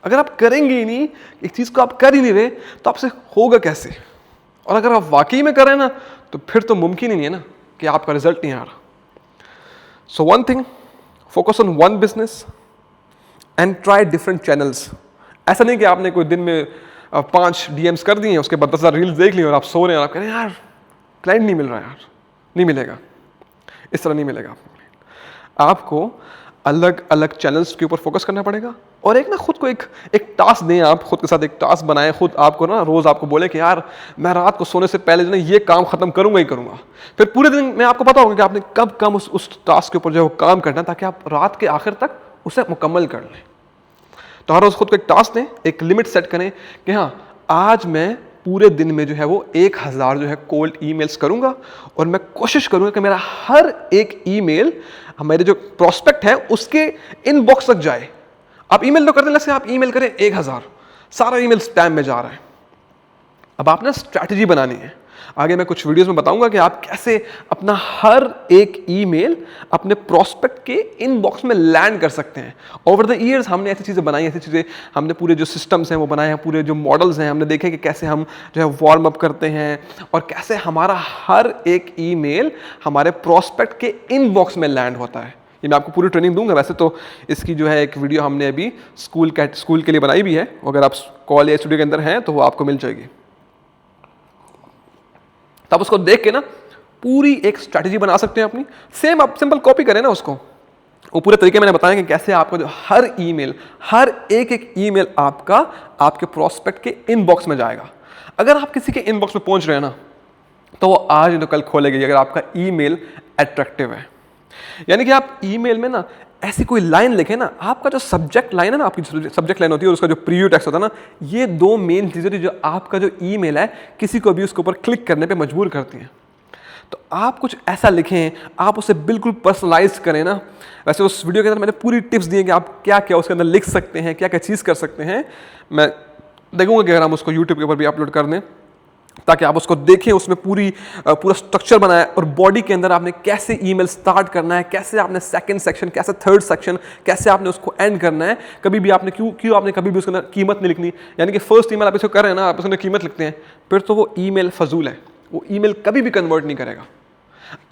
अगर आप करेंगे ही नहीं, एक चीज़ को आप कर ही नहीं रहे, तो आपसे होगा कैसे? और अगर आप वाकई में करें ना, तो फिर तो मुमकिन ही नहीं है ना कि आपका रिजल्ट नहीं आ रहा। So one thing, focus on one business and try different channels. ऐसा नहीं कि आपने कोई दिन में 5 डीएम्स कर दिए, उसके बाद 10,000 रील्स देख ली और आप सो रहे हैं और आप कह रहे हैं यार क्लाइंट नहीं मिल रहा यार। नहीं मिलेगा, इस तरह नहीं मिलेगा आपको। अलग अलग चैनल्स के ऊपर फोकस करना पड़ेगा। और एक ना खुद को एक टास्क दें, आप खुद के साथ एक टास्क बनाएं, खुद आपको ना रोज आपको बोले कि यार मैं रात को सोने से पहले जो ना ये काम खत्म करूंगा ही करूंगा। फिर पूरे दिन में आपको पता होगा कि आपने कब उस टास्क के ऊपर जो है वो काम करना है, ताकि आप रात के आखिर तक उसे मुकम्मल कर लें। तो हर रोज खुद को एक टास्क दें, एक लिमिट सेट करें कि हाँ आज मैं पूरे दिन में जो है वो 1000 जो है कोल्ड ईमेल्स करूंगा, और मैं कोशिश करूंगा कि मेरा हर एक ईमेल हमारे जो प्रोस्पेक्ट है उसके इनबॉक्स तक जाए। आप ईमेल तो करते हैं, आप ईमेल करें 1000, सारा ईमेल स्पैम में जा रहा है। अब आपने स्ट्रैटेजी बनानी है। आगे मैं कुछ वीडियोस में बताऊंगा कि आप कैसे अपना हर एक ईमेल अपने प्रोस्पेक्ट के इनबॉक्स में लैंड कर सकते हैं। ओवर द ईयर्स हमने ऐसी चीज़ें बनाई, ऐसी चीज़ें हमने पूरे जो सिस्टम्स हैं वो बनाए हैं, पूरे जो मॉडल्स हैं हमने देखे कि कैसे हम जो है वार्म अप करते हैं और कैसे हमारा हर एक ईमेल हमारे प्रोस्पेक्ट के इनबॉक्स में लैंड होता है। ये मैं आपको पूरी ट्रेनिंग दूंगा। वैसे तो इसकी जो है एक वीडियो हमने अभी स्कूल के लिए बनाई भी है, अगर आप कॉल एआई स्टूडियो के अंदर हैं तो वो आपको मिल जाएगी। तब उसको देख के ना पूरी एक स्ट्रैटेजी बना सकते हैं अपनी। सेम आप सिंपल कॉपी करें ना उसको, वो पूरे तरीके मैंने बताया कि कैसे आपका जो हर ईमेल, हर एक ईमेल आपका आपके प्रोस्पेक्ट के इनबॉक्स में जाएगा। अगर आप किसी के इनबॉक्स में पहुंच रहे हैं ना, तो वो आज नहीं तो कल खोलेगी अगर आपका ईमेल अट्रैक्टिव है। यानी कि आप ईमेल में ना ऐसी कोई लाइन लिखें ना, आपका जो सब्जेक्ट लाइन है ना, आपकी सब्जेक्ट लाइन होती है और उसका जो प्रीव्यू टेक्स्ट होता है ना, ये 2 मेन चीज़ें जो आपका जो ईमेल है किसी को भी उसके ऊपर क्लिक करने पे मजबूर करती हैं। तो आप कुछ ऐसा लिखें, आप उसे बिल्कुल पर्सनलाइज करें ना। वैसे उस वीडियो के अंदर मैंने पूरी टिप्स दी हैं कि आप क्या क्या उसके अंदर लिख सकते हैं, क्या क्या चीज़ कर सकते हैं। मैं देखूंगा कि अगर हम उसको यूट्यूब के ऊपर भी अपलोड कर दें ताकि आप उसको देखें, उसमें पूरा स्ट्रक्चर बनाया और बॉडी के अंदर आपने कैसे ईमेल स्टार्ट करना है, कैसे आपने सेकंड सेक्शन, कैसे थर्ड सेक्शन, कैसे आपने उसको एंड करना है। कभी भी आपने क्यों आपने कभी भी उसके अंदर कीमत नहीं लिखनी। यानी कि फर्स्ट ईमेल आप इसको कर रहे हैं ना, आप उसके अंदर कीमत लिखते हैं, फिर तो वो ईमेल फजूल है, वो ईमेल कभी भी कन्वर्ट नहीं करेगा।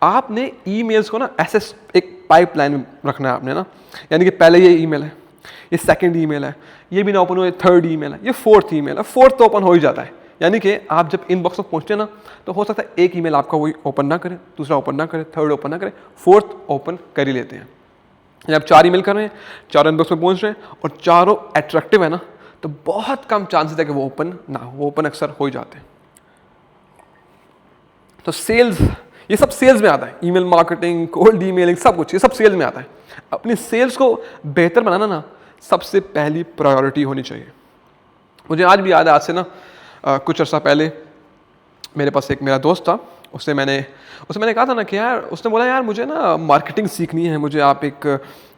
आपने ईमेल्स को ना ऐसे एक पाइपलाइन में रखना है आपने ना। यानी कि पहले ये ईमेल है, ये सेकंड ईमेल है, ये भी ना ओपन हुआ, थर्ड ईमेल है, ये फोर्थ ईमेल है, फोर्थ तो ओपन हो ही जाता है। यानी कि आप जब इनबॉक्स में पहुंचते हैं ना, तो हो सकता है एक ईमेल आपका वही ओपन ना करे, दूसरा ओपन ना करे, थर्ड ओपन ना करे, फोर्थ ओपन कर ही लेते हैं। जब आप 4 ईमेल कर रहे हैं, 4 इनबॉक्स में पहुंच रहे हैं और चारों अट्रैक्टिव है ना, तो बहुत कम चांसेस है कि वो ओपन ना हो, वो ओपन अक्सर हो ही जाते हैं। तो सेल्स, ये सब सेल्स में आता है, ईमेल मार्केटिंग, कोल्ड ईमेलिंग, सब कुछ ये सब सेल्स में आता है। अपनी सेल्स को बेहतर बनाना ना सबसे पहली प्रायोरिटी होनी चाहिए। मुझे आज भी याद है, आज से ना कुछ अर्सा पहले मेरे पास एक मेरा दोस्त था, उससे मैंने कहा था ना कि यार, उसने बोला यार मुझे ना मार्केटिंग सीखनी है, मुझे आप एक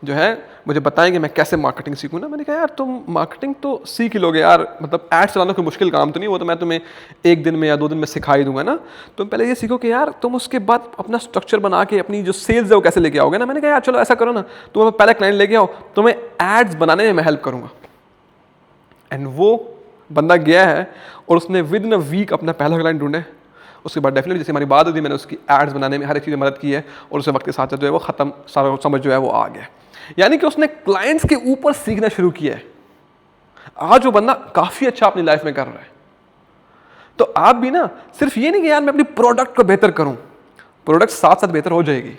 जो है मुझे बताएंगे मैं कैसे मार्केटिंग सीखूँ ना। मैंने कहा यार तुम मार्केटिंग तो सीख ही लोगे यार, मतलब एड्स चलाना कोई मुश्किल काम तो नहीं, वो तो मैं तुम्हें 1 दिन में या 2 दिन में सिखा ही दूंगा ना। तुम पहले ये सीखो कि यार तुम उसके बाद अपना स्ट्रक्चर बना के अपनी जो सेल्स है वो कैसे लेके आओगे ना। मैंने कहा यार चलो ऐसा करो ना, तुम पहले क्लाइंट लेके आओ, तुम्हें एड्स बनाने में मैं हेल्प करूँगा। एंड वो बंदा गया है और उसने विद इन अ वीक अपना पहला क्लाइंट ढूंढे। उसके बाद डेफिनेटली जैसे हमारी बात होती, मैंने उसकी एड्स बनाने में हर एक चीज़ मदद की है और उसे वक्त के साथ जो है वो ख़त्म सारा समझ जो है वो आ गया। यानी कि उसने क्लाइंट्स के ऊपर सीखना शुरू किया है। आज वो बंदा काफ़ी अच्छा अपनी लाइफ में कर रहा है। तो आप भी ना सिर्फ ये नहीं कि यार मैं अपनी प्रोडक्ट को बेहतर करूं, प्रोडक्ट साथ साथ बेहतर हो जाएगी।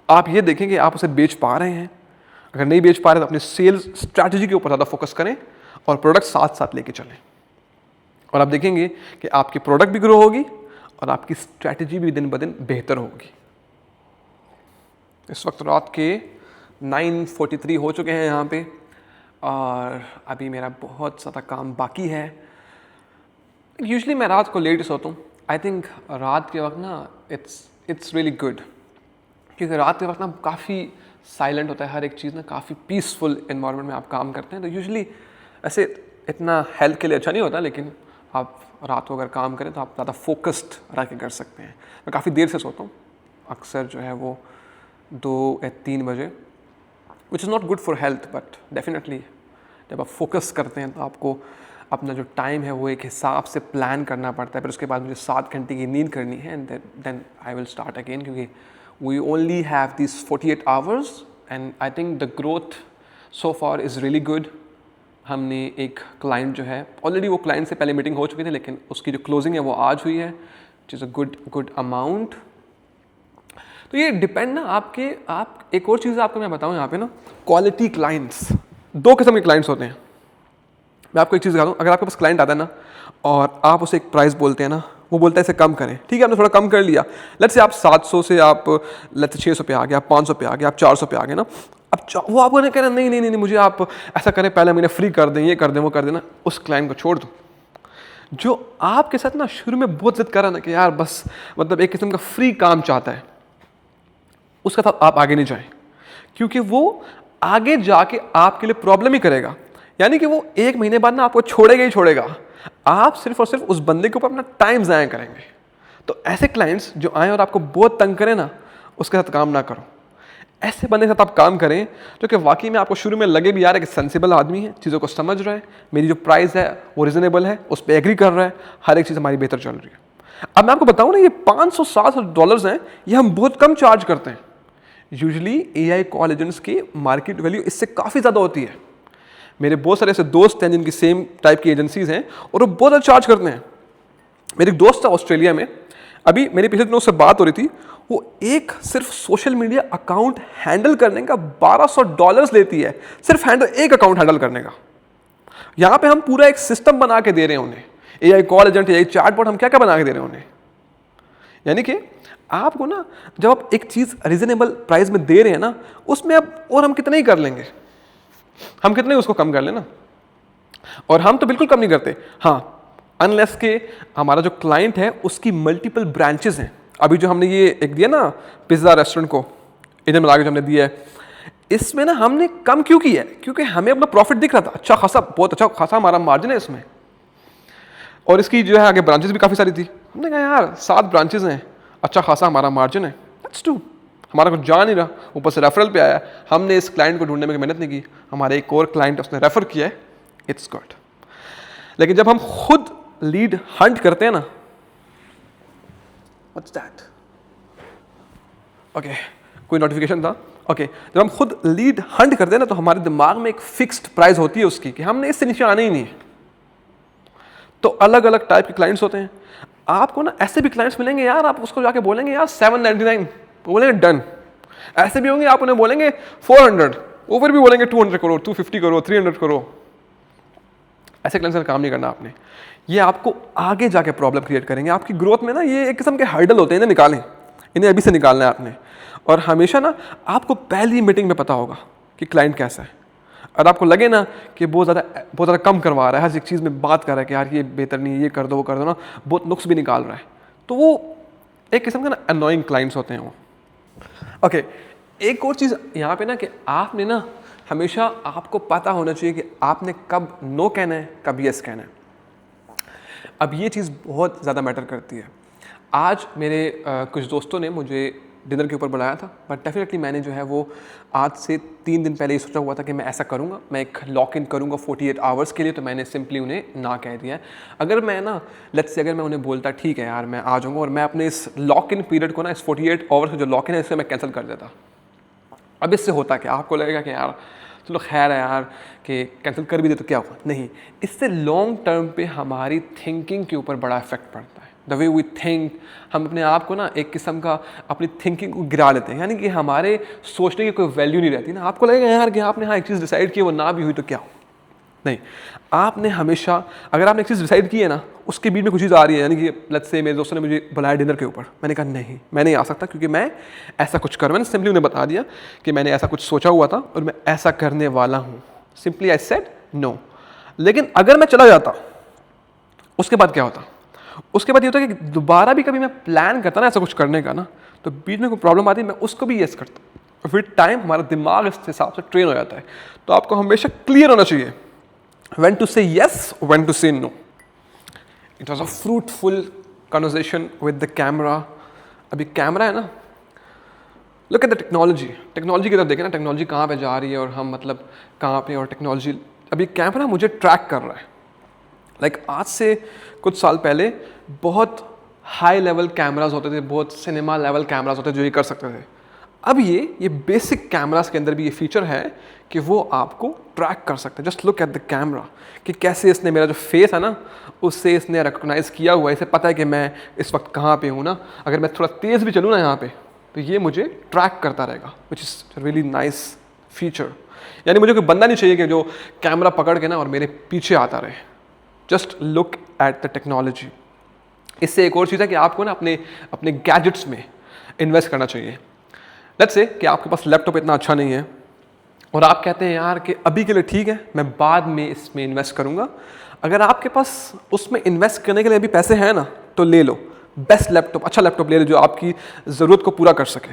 आप ये देखें कि आप उसे बेच पा रहे हैं। अगर नहीं बेच पा रहे तो अपनी सेल्स स्ट्रैटेजी के ऊपर ज़्यादा फोकस करें और प्रोडक्ट साथ साथ लेके चलें, और आप देखेंगे कि आपकी प्रोडक्ट भी ग्रो होगी और आपकी स्ट्रैटेजी भी दिन ब दिन बेहतर होगी। इस वक्त रात के 9:43 हो चुके हैं यहाँ पे, और अभी मेरा बहुत ज़्यादा काम बाकी है। यूजुअली मैं रात को लेट ही सोता हूँ। आई थिंक रात के वक्त ना इट्स रियली गुड, क्योंकि रात के वक्त ना काफ़ी साइलेंट होता है हर एक चीज़ ना, काफ़ी पीसफुल इन्वायरमेंट में आप काम करते हैं। तो यूजुअली ऐसे इतना हेल्थ के लिए अच्छा नहीं होता, लेकिन आप रात को अगर काम करें तो आप ज़्यादा फोकस्ड रह के कर सकते हैं। मैं काफ़ी देर से सोता हूँ, अक्सर जो है वो 2 या 3 बजे, which is not good for health, but definitely जब आप फोकस करते हैं तो आपको अपना जो टाइम है वो एक हिसाब से प्लान करना पड़ता है। फिर उसके बाद मुझे 7 घंटे की नींद करनी है, and then I will start again, क्योंकि we only have this 48 hours and I think the growth so far is really good. हमने एक क्लाइंट जो है, ऑलरेडी वो क्लाइंट से पहले मीटिंग हो चुकी थी, लेकिन उसकी जो क्लोजिंग है वो आज हुई है, which is a good amount. तो ये डिपेंड ना आप एक और चीज़ आपको मैं बताऊँ यहाँ पे ना, क्वालिटी क्लाइंट्स, 2 किस्म के क्लाइंट्स होते हैं। मैं आपको एक चीज़ बता दूँ, अगर आपके पास क्लाइंट आता है ना और आप उसे एक प्राइस बोलते हैं ना, वो बोलता है इसे कम करें, ठीक है आपने थोड़ा कम कर लिया, लेट्स से आप 700 से आप लेट्स से 600 पे आ गए, आप 500 पे आ गए, आप 400 पे आ गए ना। अब वो आपको नहीं कह रहा नहीं मुझे आप ऐसा करें, पहले महीने फ्री कर दें, ये कर दें, वो कर देना, उस क्लाइंट को छोड़ दो। जो आपके साथ ना शुरू में बहुत जिद कर रहा ना कि यार बस मतलब एक किस्म का फ्री काम चाहता है, उसका साथ आप आगे नहीं जाएं, क्योंकि वो आगे जाके आपके लिए प्रॉब्लम ही करेगा। यानी कि वो 1 महीने बाद ना आपको छोड़ेगा ही छोड़ेगा। आप सिर्फ और सिर्फ उस बंदे के ऊपर अपना टाइम ज़ाया करेंगे। तो ऐसे क्लाइंट्स जो आए और आपको बहुत तंग करें ना, उसके साथ काम ना करो। ऐसे बंदे के साथ आप काम करें जो कि वाकई में आपको शुरू में लगे भी यार एक सेंसिबल आदमी है, चीज़ों को समझ रहा है, मेरी जो प्राइस है वो रिजनेबल है, उस पर एग्री कर रहा है, हर एक चीज़ हमारी बेहतर चल रही है। अब मैं आपको बताऊँ ना, ये $500-700 हैं, ये हम बहुत कम चार्ज करते हैं। यूजुअली AI कॉल एजेंट्स की मार्केट वैल्यू इससे काफ़ी ज़्यादा होती है। मेरे बहुत सारे ऐसे दोस्त हैं जिनकी सेम टाइप की एजेंसीज हैं और वो बहुत ज़्यादा चार्ज करते हैं। मेरे एक दोस्त था ऑस्ट्रेलिया में, अभी मेरे पिछले दिनों उससे बात हो रही थी, वो एक सिर्फ सोशल मीडिया अकाउंट हैंडल करने का $1200 लेती है, सिर्फ एक अकाउंट हैंडल करने का। यहाँ पे हम पूरा एक सिस्टम बना के दे रहे हैं उन्हें, AI call agent, AI chatbot, हम क्या क्या बना के दे रहे हैं उन्हें। यानी कि आपको ना जब आप एक चीज़ रिजनेबल प्राइस में दे रहे हैं ना, उसमें अब और हम कितने ही कर लेंगे, हम कितने उसको कम कर लेना, और हम तो बिल्कुल कम नहीं करते। हाँ, अनलेस के हमारा जो क्लाइंट है उसकी मल्टीपल ब्रांचेस हैं। अभी जो हमने ये एक दिया ना पिज़्ज़ा रेस्टोरेंट को इधर मिला के जो हमने दिया है, इसमें ना हमने कम क्यों किया है, क्योंकि हमें अपना प्रॉफिट दिख रहा था, अच्छा खासा, बहुत अच्छा खासा हमारा मार्जिन है इसमें, और इसकी जो है आगे ब्रांचेस भी काफ़ी सारी थी। हमने कहा यार 7 ब्रांचेस हैं, अच्छा खासा हमारा मार्जिन है, लेट्स डू। हमारा कुछ जा नहीं रहा, ऊपर से रेफरल पे आया, हमने इस क्लाइंट को ढूंढने में मेहनत नहीं की, हमारे एक और क्लाइंट उसने रेफर किया है, इट्स गुड। लेकिन जब हम खुद लीड हंट करते हैं ना, व्हाट्स दैट, ओके कोई नोटिफिकेशन था, ओके जब हम खुद लीड हंट करते हैं ना, तो हमारे दिमाग में एक फिक्स्ड प्राइस होती है उसकी कि हमने इससे नीचे आना ही नहीं है। तो अलग अलग टाइप के क्लाइंट्स होते हैं। आपको ना ऐसे भी क्लाइंट्स मिलेंगे यार, आप उसको जाके बोलेंगे यार 799, वो बोलेंगे डन। ऐसे भी होंगे आप उन्हें बोलेंगे 400, ऊपर भी बोलेंगे 200 करो, 250 करो, 300 करो। ऐसे क्लाइंट्स का काम नहीं करना आपने। ये आपको आगे जाके प्रॉब्लम क्रिएट करेंगे आपकी ग्रोथ में ना। ये एक किस्म के हर्डल होते हैं, इन्हें निकालें, इन्हें अभी से निकालना है आपने। और हमेशा ना आपको पहली मीटिंग में पता होगा कि क्लाइंट कैसा है। और आपको लगे ना कि बहुत ज़्यादा कम करवा रहा है, हर एक चीज़ में बात कर रहा है कि यार ये बेहतर नहीं है, ये कर दो वो कर दो ना, बहुत नुक्स भी निकाल रहा है, तो वो एक किस्म का ना अनोइंग क्लाइंट्स होते हैं वो। ओके, एक और चीज़ यहाँ पे ना कि आपने ना हमेशा आपको पता होना चाहिए कि आपने कब नो कहना है, कब यस कहना है। अब ये चीज़ बहुत ज़्यादा मैटर करती है। आज मेरे कुछ दोस्तों ने मुझे डिनर के ऊपर बुलाया था, बट डेफिनेटली मैंने जो है वो आज से 3 दिन पहले ये सोचा हुआ था कि मैं ऐसा करूँगा, मैं एक लॉक इन करूँगा 48 आवर्स के लिए, तो मैंने सिंपली उन्हें ना कह दिया है। अगर मैं ना लेट्स से अगर मैं उन्हें बोलता ठीक है यार मैं आ जाऊँगा, और मैं अपने इस लॉक इन पीरियड को ना, इस 48 आवर्स का जो लॉक इन है इसे मैं कैंसिल कर देता। अब इससे होता क्या, आपको लगेगा कि यार चलो खैर है यार कि कैंसिल कर भी दे तो क्या होगा, नहीं, इससे लॉन्ग टर्म पे हमारी थिंकिंग के ऊपर बड़ा इफेक्ट पड़ता है। द वे वी थिंक, हम अपने आप को ना एक किस्म का अपनी थिंकिंग को गिरा लेते हैं, यानी कि हमारे सोचने की कोई वैल्यू नहीं रहती ना। आपको लगेगा यार कि आपने हाँ एक चीज़ डिसाइड की, वो ना भी हुई तो क्या हो, नहीं। आपने हमेशा, अगर आपने एक चीज़ डिसाइड की है ना, उसके बीच में कुछ चीज़ आ रही है, यानी कि लेट्स से मेरे दोस्तों ने मुझे बुलाया डिनर के ऊपर, मैंने कहा नहीं मैं नहीं आ सकता क्योंकि मैं ऐसा कुछ कर, मैंने सिंपली उन्हें बता दिया कि मैंने ऐसा कुछ सोचा हुआ था और मैं ऐसा करने वाला हूँ, सिंपली आई सेड नो। लेकिन अगर मैं चला जाता, उसके बाद क्या होता, उसके बाद ये होता कि दोबारा भी कभी मैं प्लान करता ना ऐसा कुछ करने का ना, तो बीच में कोई प्रॉब्लम आती, मैं उसको भी यस करता। विद टाइम हमारा दिमाग इस हिसाब से ट्रेन हो जाता है। तो आपको हमेशा क्लियर होना चाहिए when to say yes, when to say no. It was a fruitful conversation with the camera. अभी कैमरा है ना, look at the technology. Technology की तरफ देखें ना, टेक्नोलॉजी कहाँ पे जा रही है और हम मतलब कहाँ पे, और टेक्नोलॉजी अभी कैमरा मुझे ट्रैक कर रहा है। आज से कुछ साल पहले बहुत हाई लेवल कैमराज होते थे, बहुत सिनेमा लेवल कैमराज होते थे जो ये कर सकते थे। अब ये बेसिक कैमरास के अंदर भी ये फीचर है कि वो आपको ट्रैक कर सकते हैं। Just look at the camera कि कैसे इसने मेरा जो फेस है ना उससे इसने रिकॉग्नाइज किया हुआ है, इसे पता है कि मैं इस वक्त कहाँ पे हूँ ना। अगर मैं थोड़ा तेज़ भी चलूँ ना यहाँ पे तो ये मुझे ट्रैक करता रहेगा, which is really nice feature. यानी मुझे कोई बंदा नहीं चाहिए कि जो कैमरा पकड़ के ना और मेरे पीछे आता रहे। Just look at the technology. इससे एक और चीज़ है कि आपको ना अपने गैजेट्स में इन्वेस्ट करना चाहिए। लेट्स से कि आपके पास लैपटॉप इतना अच्छा नहीं है और आप कहते हैं यार कि अभी के लिए ठीक है, मैं बाद में इसमें इन्वेस्ट करूंगा। अगर आपके पास उसमें इन्वेस्ट करने के लिए अभी पैसे हैं ना, तो ले लो बेस्ट लैपटॉप, अच्छा लैपटॉप ले लो जो आपकी ज़रूरत को पूरा कर सके।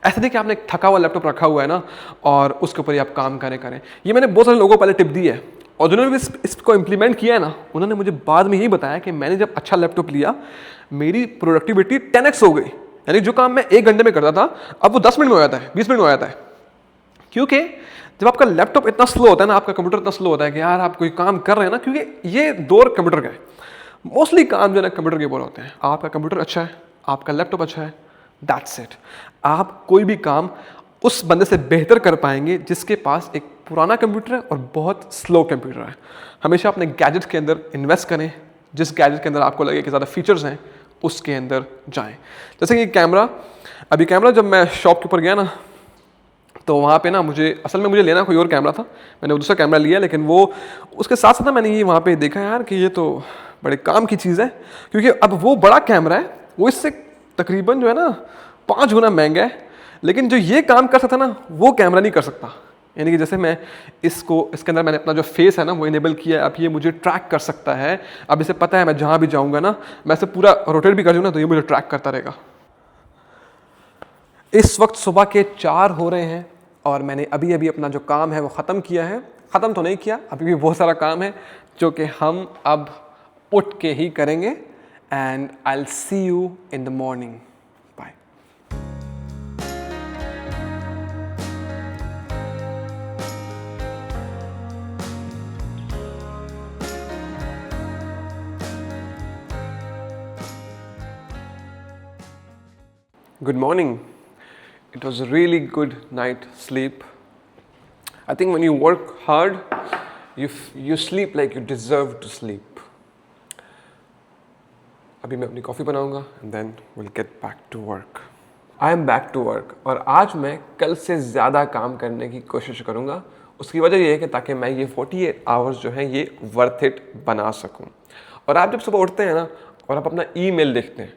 ऐसा नहीं कि आपने एक थका हुआ लैपटॉप रखा हुआ है ना और उसके ऊपर ही आप काम करें। ये मैंने बहुत सारे लोगों को पहले टिप दी है और जिन्होंने भी इसको इम्प्लीमेंट किया है ना, उन्होंने मुझे बाद में यही बताया कि मैंने जब अच्छा लैपटॉप लिया मेरी प्रोडक्टिविटी 10x हो गई। यानी जो काम मैं 1 घंटे में करता था अब वो 10 मिनट में हो जाता है, 20 मिनट में हो जाता है। क्योंकि जब आपका लैपटॉप इतना स्लो होता है ना, आपका कंप्यूटर इतना स्लो होता है कि यार आप कोई काम कर रहे हैं ना, क्योंकि ये दौर कंप्यूटर का है, मोस्टली काम जो है कंप्यूटर के ऊपर होते हैं। आपका कंप्यूटर अच्छा है, आपका लैपटॉप अच्छा है, दैट्स इट। आप कोई भी काम उस बंदे से बेहतर कर पाएंगे जिसके पास एक पुराना कंप्यूटर है और बहुत स्लो कंप्यूटर है। हमेशा अपने गैजेट के अंदर इन्वेस्ट करें, जिस गैजेट के अंदर आपको लगे कि ज़्यादा फीचर्स हैं उसके अंदर जाएं। जैसे कि कैमरा, अभी कैमरा जब मैं शॉप के ऊपर गया ना तो वहाँ पे ना मुझे लेना कोई और कैमरा था, मैंने दूसरा कैमरा लिया, लेकिन वो उसके साथ साथ ना मैंने ये वहाँ पे देखा यार कि ये तो बड़े काम की चीज़ है, क्योंकि अब वो बड़ा कैमरा है वो इससे तकरीबन जो है ना 5 गुना महंगा है, लेकिन जो ये काम कर सकता ना वो कैमरा नहीं कर सकता। यानी कि जैसे मैं इसके अंदर मैंने अपना जो फेस है ना वो इनेबल किया है, अब ये मुझे ट्रैक कर सकता है। अब इसे पता है मैं जहाँ भी जाऊँगा ना, मैं इसे पूरा रोटेट भी कर दूँ ना तो ये मुझे ट्रैक करता रहेगा। इस वक्त सुबह के 4 हो रहे हैं और मैंने अभी अपना जो काम है वो ख़त्म किया है। ख़त्म तो नहीं किया, अभी भी बहुत सारा काम है जो कि हम अब उठ के ही करेंगे। And I will see you in the morning. Bye. Good morning. It was a really good night sleep. I think when you work hard, you sleep like you deserve to sleep. अभी मैं अपनी coffee बनाऊंगा and then we'll get back to work. I am back to work और आज मैं कल से ज़्यादा काम करने की कोशिश करूंगा उसकी वजह ये है कि ताकि मैं ये 48 आवर्स जो हैं ये वर्थ इट बना सकूं। और आप जब सुबह उठते हैं ना और आप अपना ईमेल देखते हैं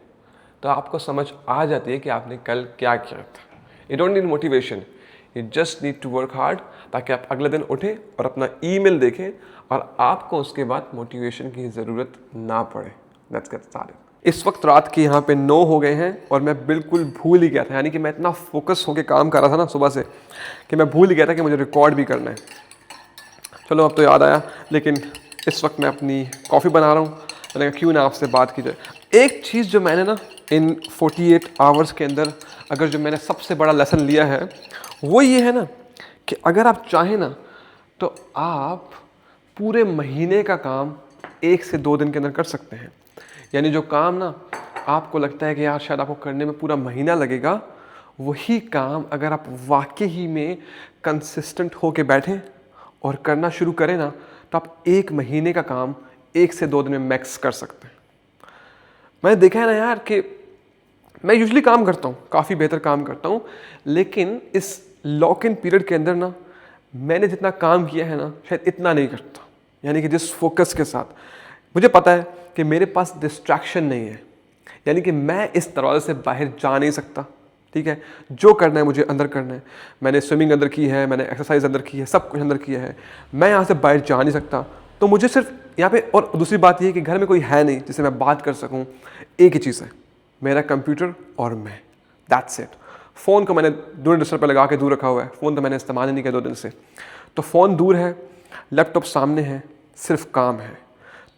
तो आपको समझ आ जाती है कि आपने कल क्या किया था। You don't need motivation, you just need to work hard, ताकि आप अगले दिन उठें और अपना ईमेल देखें और आपको उसके बाद मोटिवेशन की ज़रूरत ना पड़े। Let's get started. इस वक्त रात के यहाँ पे 9 हो गए हैं और मैं बिल्कुल भूल ही गया था, यानी कि मैं इतना फोकस होकर काम कर रहा था ना सुबह से कि मैं भूल ही गया था कि मुझे रिकॉर्ड भी करना है। चलो अब तो याद आया, लेकिन इस वक्त मैं अपनी कॉफ़ी बना रहा हूँ, मैंने कहा क्यों ना आपसे बात की जाए। एक चीज़ जो मैंने ना इन 48 आवर्स के अंदर अगर जो मैंने सबसे बड़ा लेसन लिया है वो ये है ना कि अगर आप चाहें ना तो आप पूरे महीने का काम 1 से 2 दिन के अंदर कर सकते हैं। यानी जो काम ना आपको लगता है कि यार शायद आपको करने में पूरा महीना लगेगा, वही काम अगर आप वाकई में कंसिस्टेंट होके बैठें और करना शुरू करें ना तो आप 1 महीने का काम 1 से 2 दिन में मैक्स कर सकते हैं। मैंने देखा है ना यार कि मैं यूजुअली काम करता हूँ, काफ़ी बेहतर काम करता हूँ, लेकिन इस लॉक इन पीरियड के अंदर ना मैंने जितना काम किया है ना शायद इतना नहीं करता। यानी कि जिस फोकस के साथ मुझे पता है कि मेरे पास डिस्ट्रैक्शन नहीं है, यानी कि मैं इस दरवाजे से बाहर जा नहीं सकता। ठीक है, जो करना है मुझे अंदर करना है। मैंने स्विमिंग अंदर की है, मैंने एक्सरसाइज अंदर की है, सब कुछ अंदर किया है, मैं यहाँ से बाहर जा नहीं सकता। तो मुझे सिर्फ यहाँ पे, और दूसरी बात ये है कि घर में कोई है नहीं जिससे मैं बात कर सकूँ। एक ही चीज़ है, मेरा कंप्यूटर और मैं, दैट्स इट। फ़ोन को मैंने दूर डिस्टर्ब पर लगा के दूर रखा हुआ है, फ़ोन तो मैंने इस्तेमाल ही नहीं किया 2 दिन से। तो फ़ोन दूर है, लैपटॉप सामने है, सिर्फ काम है।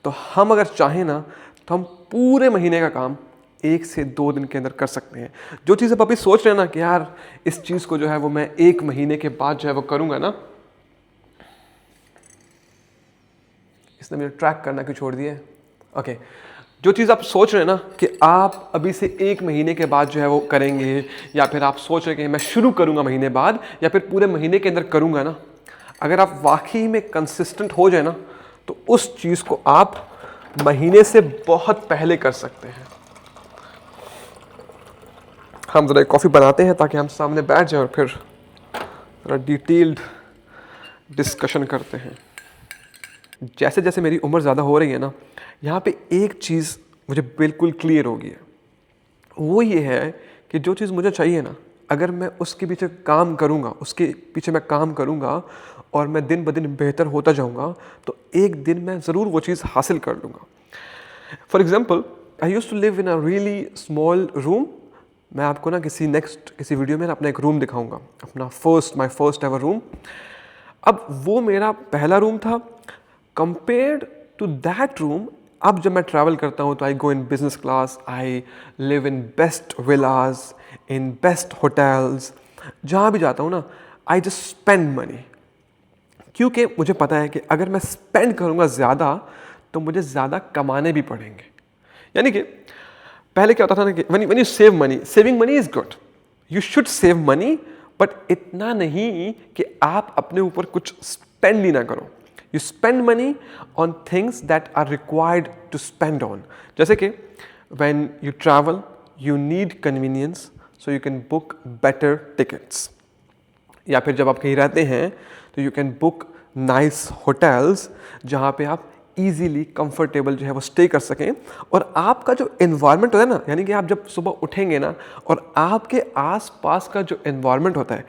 तो हम अगर चाहें ना तो हम पूरे महीने का काम 1 से 2 दिन के अंदर कर सकते हैं। जो चीज़ आप अभी सोच रहे हैं ना कि यार इस चीज़ को जो है वो मैं 1 महीने के बाद जो है वो करूँगा ना, इसने मुझे ट्रैक करना क्यों छोड़ दिया है? ओके, जो चीज़ आप सोच रहे हैं ना कि आप अभी से 1 महीने के बाद जो है वो करेंगे, या फिर आप सोच रहे हैं कि मैं शुरू करूँगा महीने बाद या फिर पूरे महीने के अंदर करूँगा ना, अगर आप वाकई में कंसिस्टेंट हो जाए ना तो उस चीज़ को आप महीने से बहुत पहले कर सकते हैं। हम ज़रा कॉफ़ी बनाते हैं ताकि हम सामने बैठ जाएं और फिर ज़रा डिटेल्ड डिस्कशन करते हैं। जैसे जैसे मेरी उम्र ज़्यादा हो रही है ना, यहाँ पे एक चीज़ मुझे बिल्कुल क्लियर हो गई है, वो ये है कि जो चीज़ मुझे चाहिए ना, अगर मैं उसके पीछे काम करूँगा, उसके पीछे मैं काम करूँगा और मैं दिन ब दिन बेहतर होता जाऊँगा, तो एक दिन मैं ज़रूर वो चीज़ हासिल कर लूँगा। For example, I use to live in a really small room. मैं आपको ना किसी वीडियो में अपना एक रूम दिखाऊँगा, अपना माई फर्स्ट एवर रूम। अब वो मेरा पहला रूम था। कंपेयर्ड टू दैट रूम, अब जब मैं ट्रैवल करता हूँ तो I go in business class, I live in best villas, in best hotels. जहाँ भी जाता हूँ ना, आई जस्ट स्पेंड मनी, क्योंकि मुझे पता है कि अगर मैं स्पेंड करूँगा ज़्यादा तो मुझे ज़्यादा कमाने भी पड़ेंगे। यानी कि पहले क्या होता था ना कि when you save money, saving money is good, you should save money, but इतना नहीं कि आप अपने ऊपर कुछ स्पेंड ही ना करो। You spend money on things that are required to spend on. जैसे कि when you travel you need convenience, so you can book better tickets. या फिर जब आप कहीं रहते हैं तो you can book nice hotels जहाँ पे आप इजीली कंफर्टेबल जो है वो स्टे कर सकें। और आपका जो एनवायरनमेंट होता है ना, यानी कि आप जब सुबह उठेंगे ना और आपके आसपास का जो एनवायरनमेंट होता है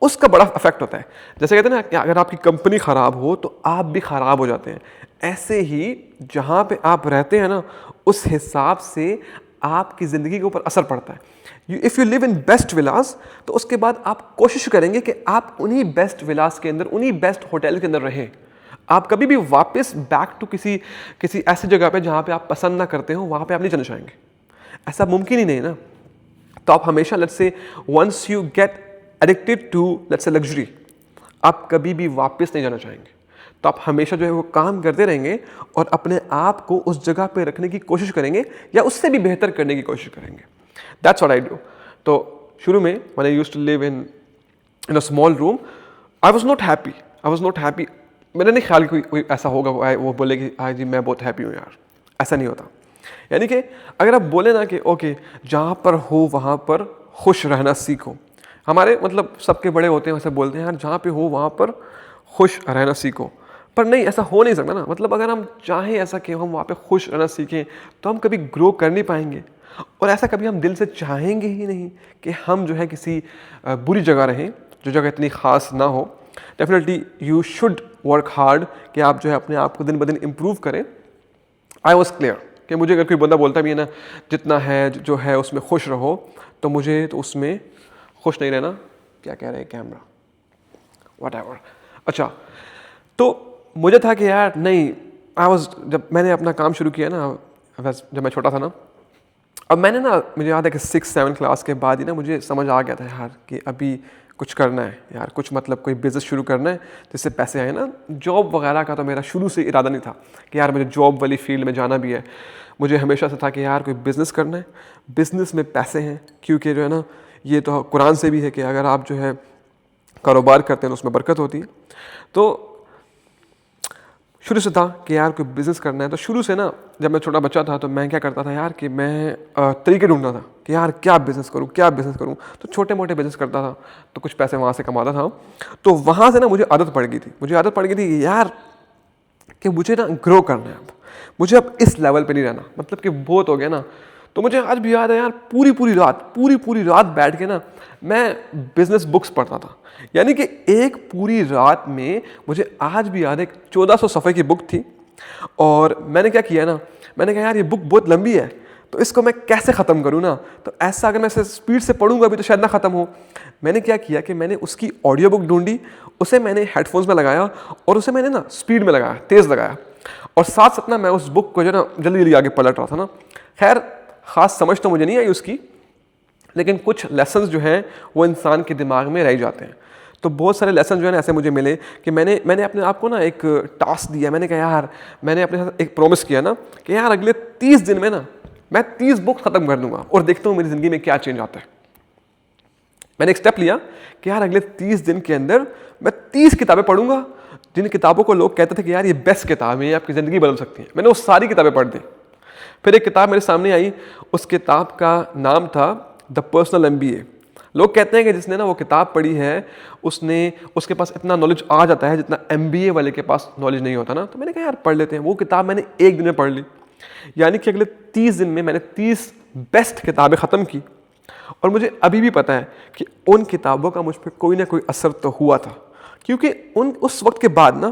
उसका बड़ा इफेक्ट होता है। जैसे कहते हैं ना कि अगर आपकी कंपनी ख़राब हो तो आप भी ख़राब हो जाते हैं, ऐसे ही जहाँ पे आप रहते हैं ना उस हिसाब से आपकी ज़िंदगी के ऊपर असर पड़ता है। If you live in best villas, तो उसके बाद आप कोशिश करेंगे कि आप उन्हीं बेस्ट विलास के अंदर, उन्हीं बेस्ट होटल के अंदर रहें। आप कभी भी वापस बैक टू किसी ऐसी जगह पे जहाँ पे आप पसंद ना करते हो वहाँ पे आप नहीं जाना चाहेंगे, ऐसा मुमकिन ही नहीं ना। तो आप हमेशा let's say once you get addicted to let's say luxury, आप कभी भी वापस नहीं जाना चाहेंगे। तो आप हमेशा जो है वो काम करते रहेंगे और अपने आप को उस जगह पे रखने की कोशिश करेंगे या उससे भी बेहतर करने की कोशिश करेंगे। That's what I do. तो शुरू में when I used to live in a small room, I was not happy. मैंने नहीं ख्याल कोई ऐसा होगा वो बोले कि हाँ जी मैं बहुत हैप्पी हूँ यार, ऐसा नहीं होता। यानी कि अगर आप बोले ना कि ओके जहाँ पर हो वहाँ पर खुश रहना सीखो, हमारे मतलब सबके बड़े होते हैं वैसे बोलते हैं यार जहाँ पे हो वहाँ पर खुश रहना सीखो। पर नहीं, ऐसा हो नहीं सकता ना। मतलब अगर हम चाहें ऐसा कि हम वहाँ पे खुश रहना सीखें तो हम कभी ग्रो कर नहीं पाएंगे, और ऐसा कभी हम दिल से चाहेंगे ही नहीं कि हम जो है किसी बुरी जगह रहें, जो जगह इतनी ख़ास ना हो। Definitely you should work hard कि आप जो है अपने आप को दिन ब दिन इम्प्रूव करें। आई वॉज क्लियर कि मुझे अगर कोई बंदा बोलता भी है ना जितना है जो है उसमें खुश रहो, तो मुझे तो उसमें खुश नहीं रहना। क्या कह रहे हैं कैमरा, वट एवर। अच्छा, तो मुझे था कि यार नहीं, आई वॉज, जब मैंने अपना काम शुरू किया ना, जब मैं छोटा था ना, अब मैंने ना, मुझे याद है कि 6-7 क्लास के बाद ही ना मुझे समझ आ गया था यार कि अभी कुछ करना है यार, कुछ मतलब कोई बिज़नेस शुरू करना है जिससे पैसे आए ना। जॉब वगैरह का तो मेरा शुरू से इरादा नहीं था कि यार मुझे जॉब वाली फील्ड में जाना भी है। मुझे हमेशा से था कि यार कोई बिज़नेस करना है, बिज़नेस में पैसे हैं, क्योंकि जो है ना, ये तो कुरान से भी है कि अगर आप जो है कारोबार करते हैं तो उसमें बरकत होती है। तो शुरू से था कि यार कोई बिज़नेस करना है। तो शुरू से ना, जब मैं छोटा बच्चा था तो मैं क्या करता था यार कि मैं तरीके ढूंढता था कि यार क्या बिज़नेस करूँ, क्या बिज़नेस करूँ। तो छोटे मोटे बिज़नेस करता था, तो कुछ पैसे वहाँ से कमाता था। तो वहाँ से ना मुझे आदत पड़ गई थी, कि यार कि मुझे ना ग्रो करना है, अब मुझे अब इस लेवल पे नहीं रहना, मतलब कि बहुत हो गया ना। तो मुझे आज भी याद है यार, पूरी रात बैठ के ना मैं बिज़नेस बुक्स पढ़ता था। यानी कि एक पूरी रात में, मुझे आज भी याद है, 1400 सफ़े की बुक थी। और मैंने क्या किया ना, मैंने कहा यार ये बुक बहुत लंबी है, तो इसको मैं कैसे ख़त्म करूँ ना। तो ऐसा अगर मैं इसे स्पीड से पढ़ूंगा भी तो शायद ना ख़त्म हो। मैंने क्या किया कि मैंने उसकी ऑडियो बुक ढूंढी, उसे मैंने हेडफोन्स में लगाया और उसे मैंने ना स्पीड में लगाया, तेज़ लगाया, और साथ साथ ना मैं उस बुक को जो ना जल्दी जल्दी आगे पलट रहा था ना। खैर, ख़ास समझ तो मुझे नहीं आई उसकी, लेकिन कुछ लेसन्स जो हैं वो इंसान के दिमाग में रह जाते हैं। तो बहुत सारे लेसन जो है ना ऐसे मुझे मिले कि मैंने अपने आप को ना एक टास्क दिया। मैंने कहा यार, मैंने अपने साथ एक प्रॉमिस किया ना कि यार अगले 30 दिन में ना मैं 30 बुक ख़त्म कर दूंगा और देखता हूँ मेरी ज़िंदगी में क्या चेंज आता है। मैंने एक स्टेप लिया कि यार अगले 30 दिन के अंदर मैं 30 किताबें पढ़ूंगा, जिन किताबों को लोग कहते थे कि यार ये बेस्ट किताब है, ये आपकी ज़िंदगी बदल सकती है। मैंने वो सारी किताबें पढ़ दी। फिर एक किताब मेरे सामने आई, उस किताब का नाम था द पर्सनल MBA। लोग कहते हैं कि जिसने ना वो किताब पढ़ी है उसके पास इतना नॉलेज आ जाता है जितना MBA वाले के पास नॉलेज नहीं होता ना। तो मैंने कहा यार पढ़ लेते हैं। वो किताब मैंने एक दिन में पढ़ ली, यानी कि अगले 30 दिन में मैंने 30 बेस्ट किताबें ख़त्म की। और मुझे अभी भी पता है कि उन किताबों का मुझ पर कोई ना कोई असर तो हुआ था, क्योंकि उस वक्त के बाद ना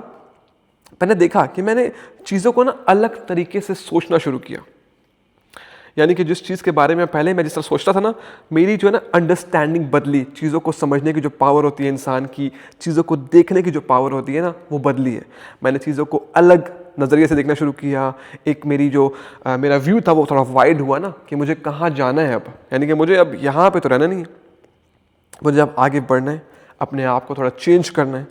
मैंने देखा कि मैंने चीज़ों को ना अलग तरीके से सोचना शुरू किया। यानी कि जिस चीज़ के बारे में पहले मैं जिस तरह सोचता था ना, मेरी जो है ना अंडरस्टैंडिंग बदली। चीज़ों को समझने की जो पावर होती है इंसान की, चीज़ों को देखने की जो पावर होती है ना, वो बदली है। मैंने चीज़ों को अलग नज़रिए से देखना शुरू किया। एक मेरा व्यू था वो थोड़ा वाइड हुआ ना, कि मुझे कहाँ जाना है अब। यानी कि मुझे अब यहाँ पे तो रहना नहीं है, मुझे अब आगे बढ़ना है, अपने आप को थोड़ा चेंज करना है।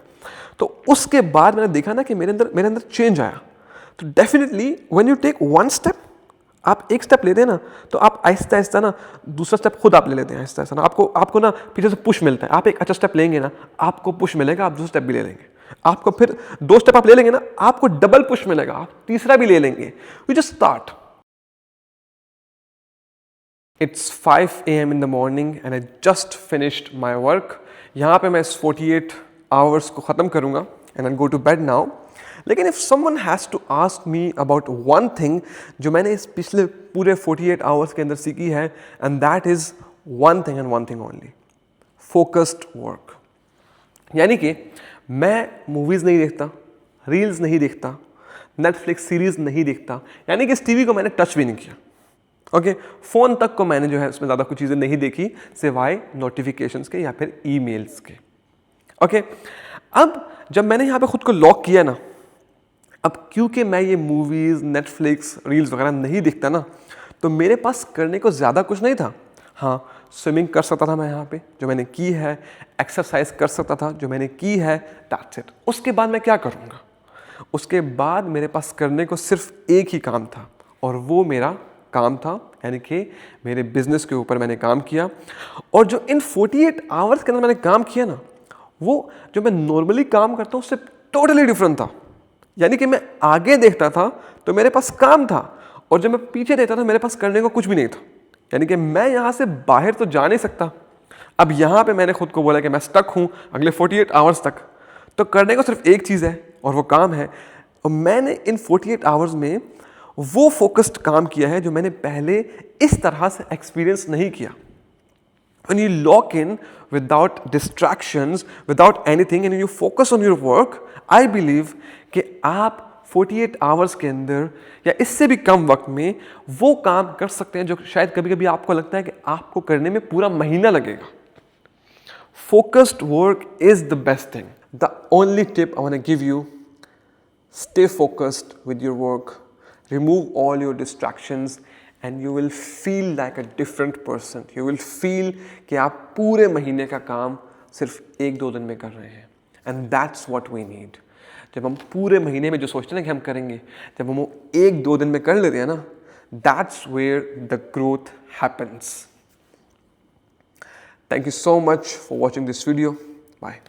तो उसके बाद मैंने देखा ना कि मेरे अंदर चेंज आया। तो definitely when you take one step, आप एक स्टेप लेते हैं ना, तो आप आहिस्ता आहिस्ता ना दूसरा स्टेप खुद आप ले लेते हैं। आहिस्ता आहिस्ता ना आपको ना पीछे से पुश मिलता है। आप एक अच्छा स्टेप लेंगे ना, आपको पुश मिलेगा, आप दूसरा स्टेप भी ले लेंगे। आपको फिर 2 स्टेप आप ले लेंगे ना, आपको डबल पुश मिलेगा, आप तीसरा भी ले लेंगे। You just start. It's 5 AM in the morning and I just finished my work. यहाँ पे मैं इस 48 आवर्स को ख़त्म करूँगा and I go to bed now. लेकिन if someone has to ask me about one thing जो मैंने इस पिछले पूरे 48 आवर्स के अंदर सीखी है, and that is one thing and one thing only, focused work. यानी कि मैं मूवीज़ नहीं देखता, रील्स नहीं देखता, नेटफ्लिक्स सीरीज़ नहीं देखता, यानी कि इस टीवी को मैंने टच भी नहीं किया। ओके, फ़ोन तक को मैंने जो है उसमें ज़्यादा कुछ चीज़ें नहीं देखी सिवाय नोटिफिकेशंस के या फिर ईमेल्स के। ओके, अब जब मैंने यहाँ पे खुद को लॉक किया ना, अब क्योंकि मैं ये मूवीज़, नेटफ्लिक्स, रील्स वगैरह नहीं देखता ना, तो मेरे पास करने को ज़्यादा कुछ नहीं था। हाँ, स्विमिंग कर सकता था मैं यहाँ पे, जो मैंने की है, एक्सरसाइज कर सकता था, जो मैंने की है, दैट्स इट। उसके बाद मैं क्या करूँगा? उसके बाद मेरे पास करने को सिर्फ एक ही काम था, और वो मेरा काम था, यानी कि मेरे बिजनेस के ऊपर मैंने काम किया। और जो इन 48 आवर्स के अंदर मैंने काम किया ना, वो जो मैं नॉर्मली काम करता हूँ उससे टोटली डिफरेंट था। यानी कि मैं आगे देखता था तो मेरे पास काम था, और जब मैं पीछे देखता था मेरे पास करने को कुछ भी नहीं था। यानी कि मैं यहाँ से बाहर तो जा नहीं सकता। अब यहाँ पे मैंने खुद को बोला कि मैं स्टक हूँ अगले 48 आवर्स तक। तो करने को सिर्फ एक चीज़ है और वो काम है, और मैंने इन 48 आवर्स में वो फोकस्ड काम किया है जो मैंने पहले इस तरह से एक्सपीरियंस नहीं किया। When you lock in without distractions, without anything, and you focus on your work, I believe कि आप 48 आवर्स के अंदर या इससे भी कम वक्त में वो काम कर सकते हैं जो शायद कभी कभी आपको लगता है कि आपको करने में पूरा महीना लगेगा। Focused work is the best thing. The only tip I want to give you, stay focused with your work, remove all your distractions, and you will feel like a different person. You will feel कि आप पूरे महीने का काम सिर्फ 1-2 दिन में कर रहे हैं। And that's what we need. जब हम पूरे महीने में जो सोचते हैं ना कि हम करेंगे, जब हम वो 1-2 दिन में कर लेते हैं ना, that's where the growth happens. Thank you so much for watching this video. Bye.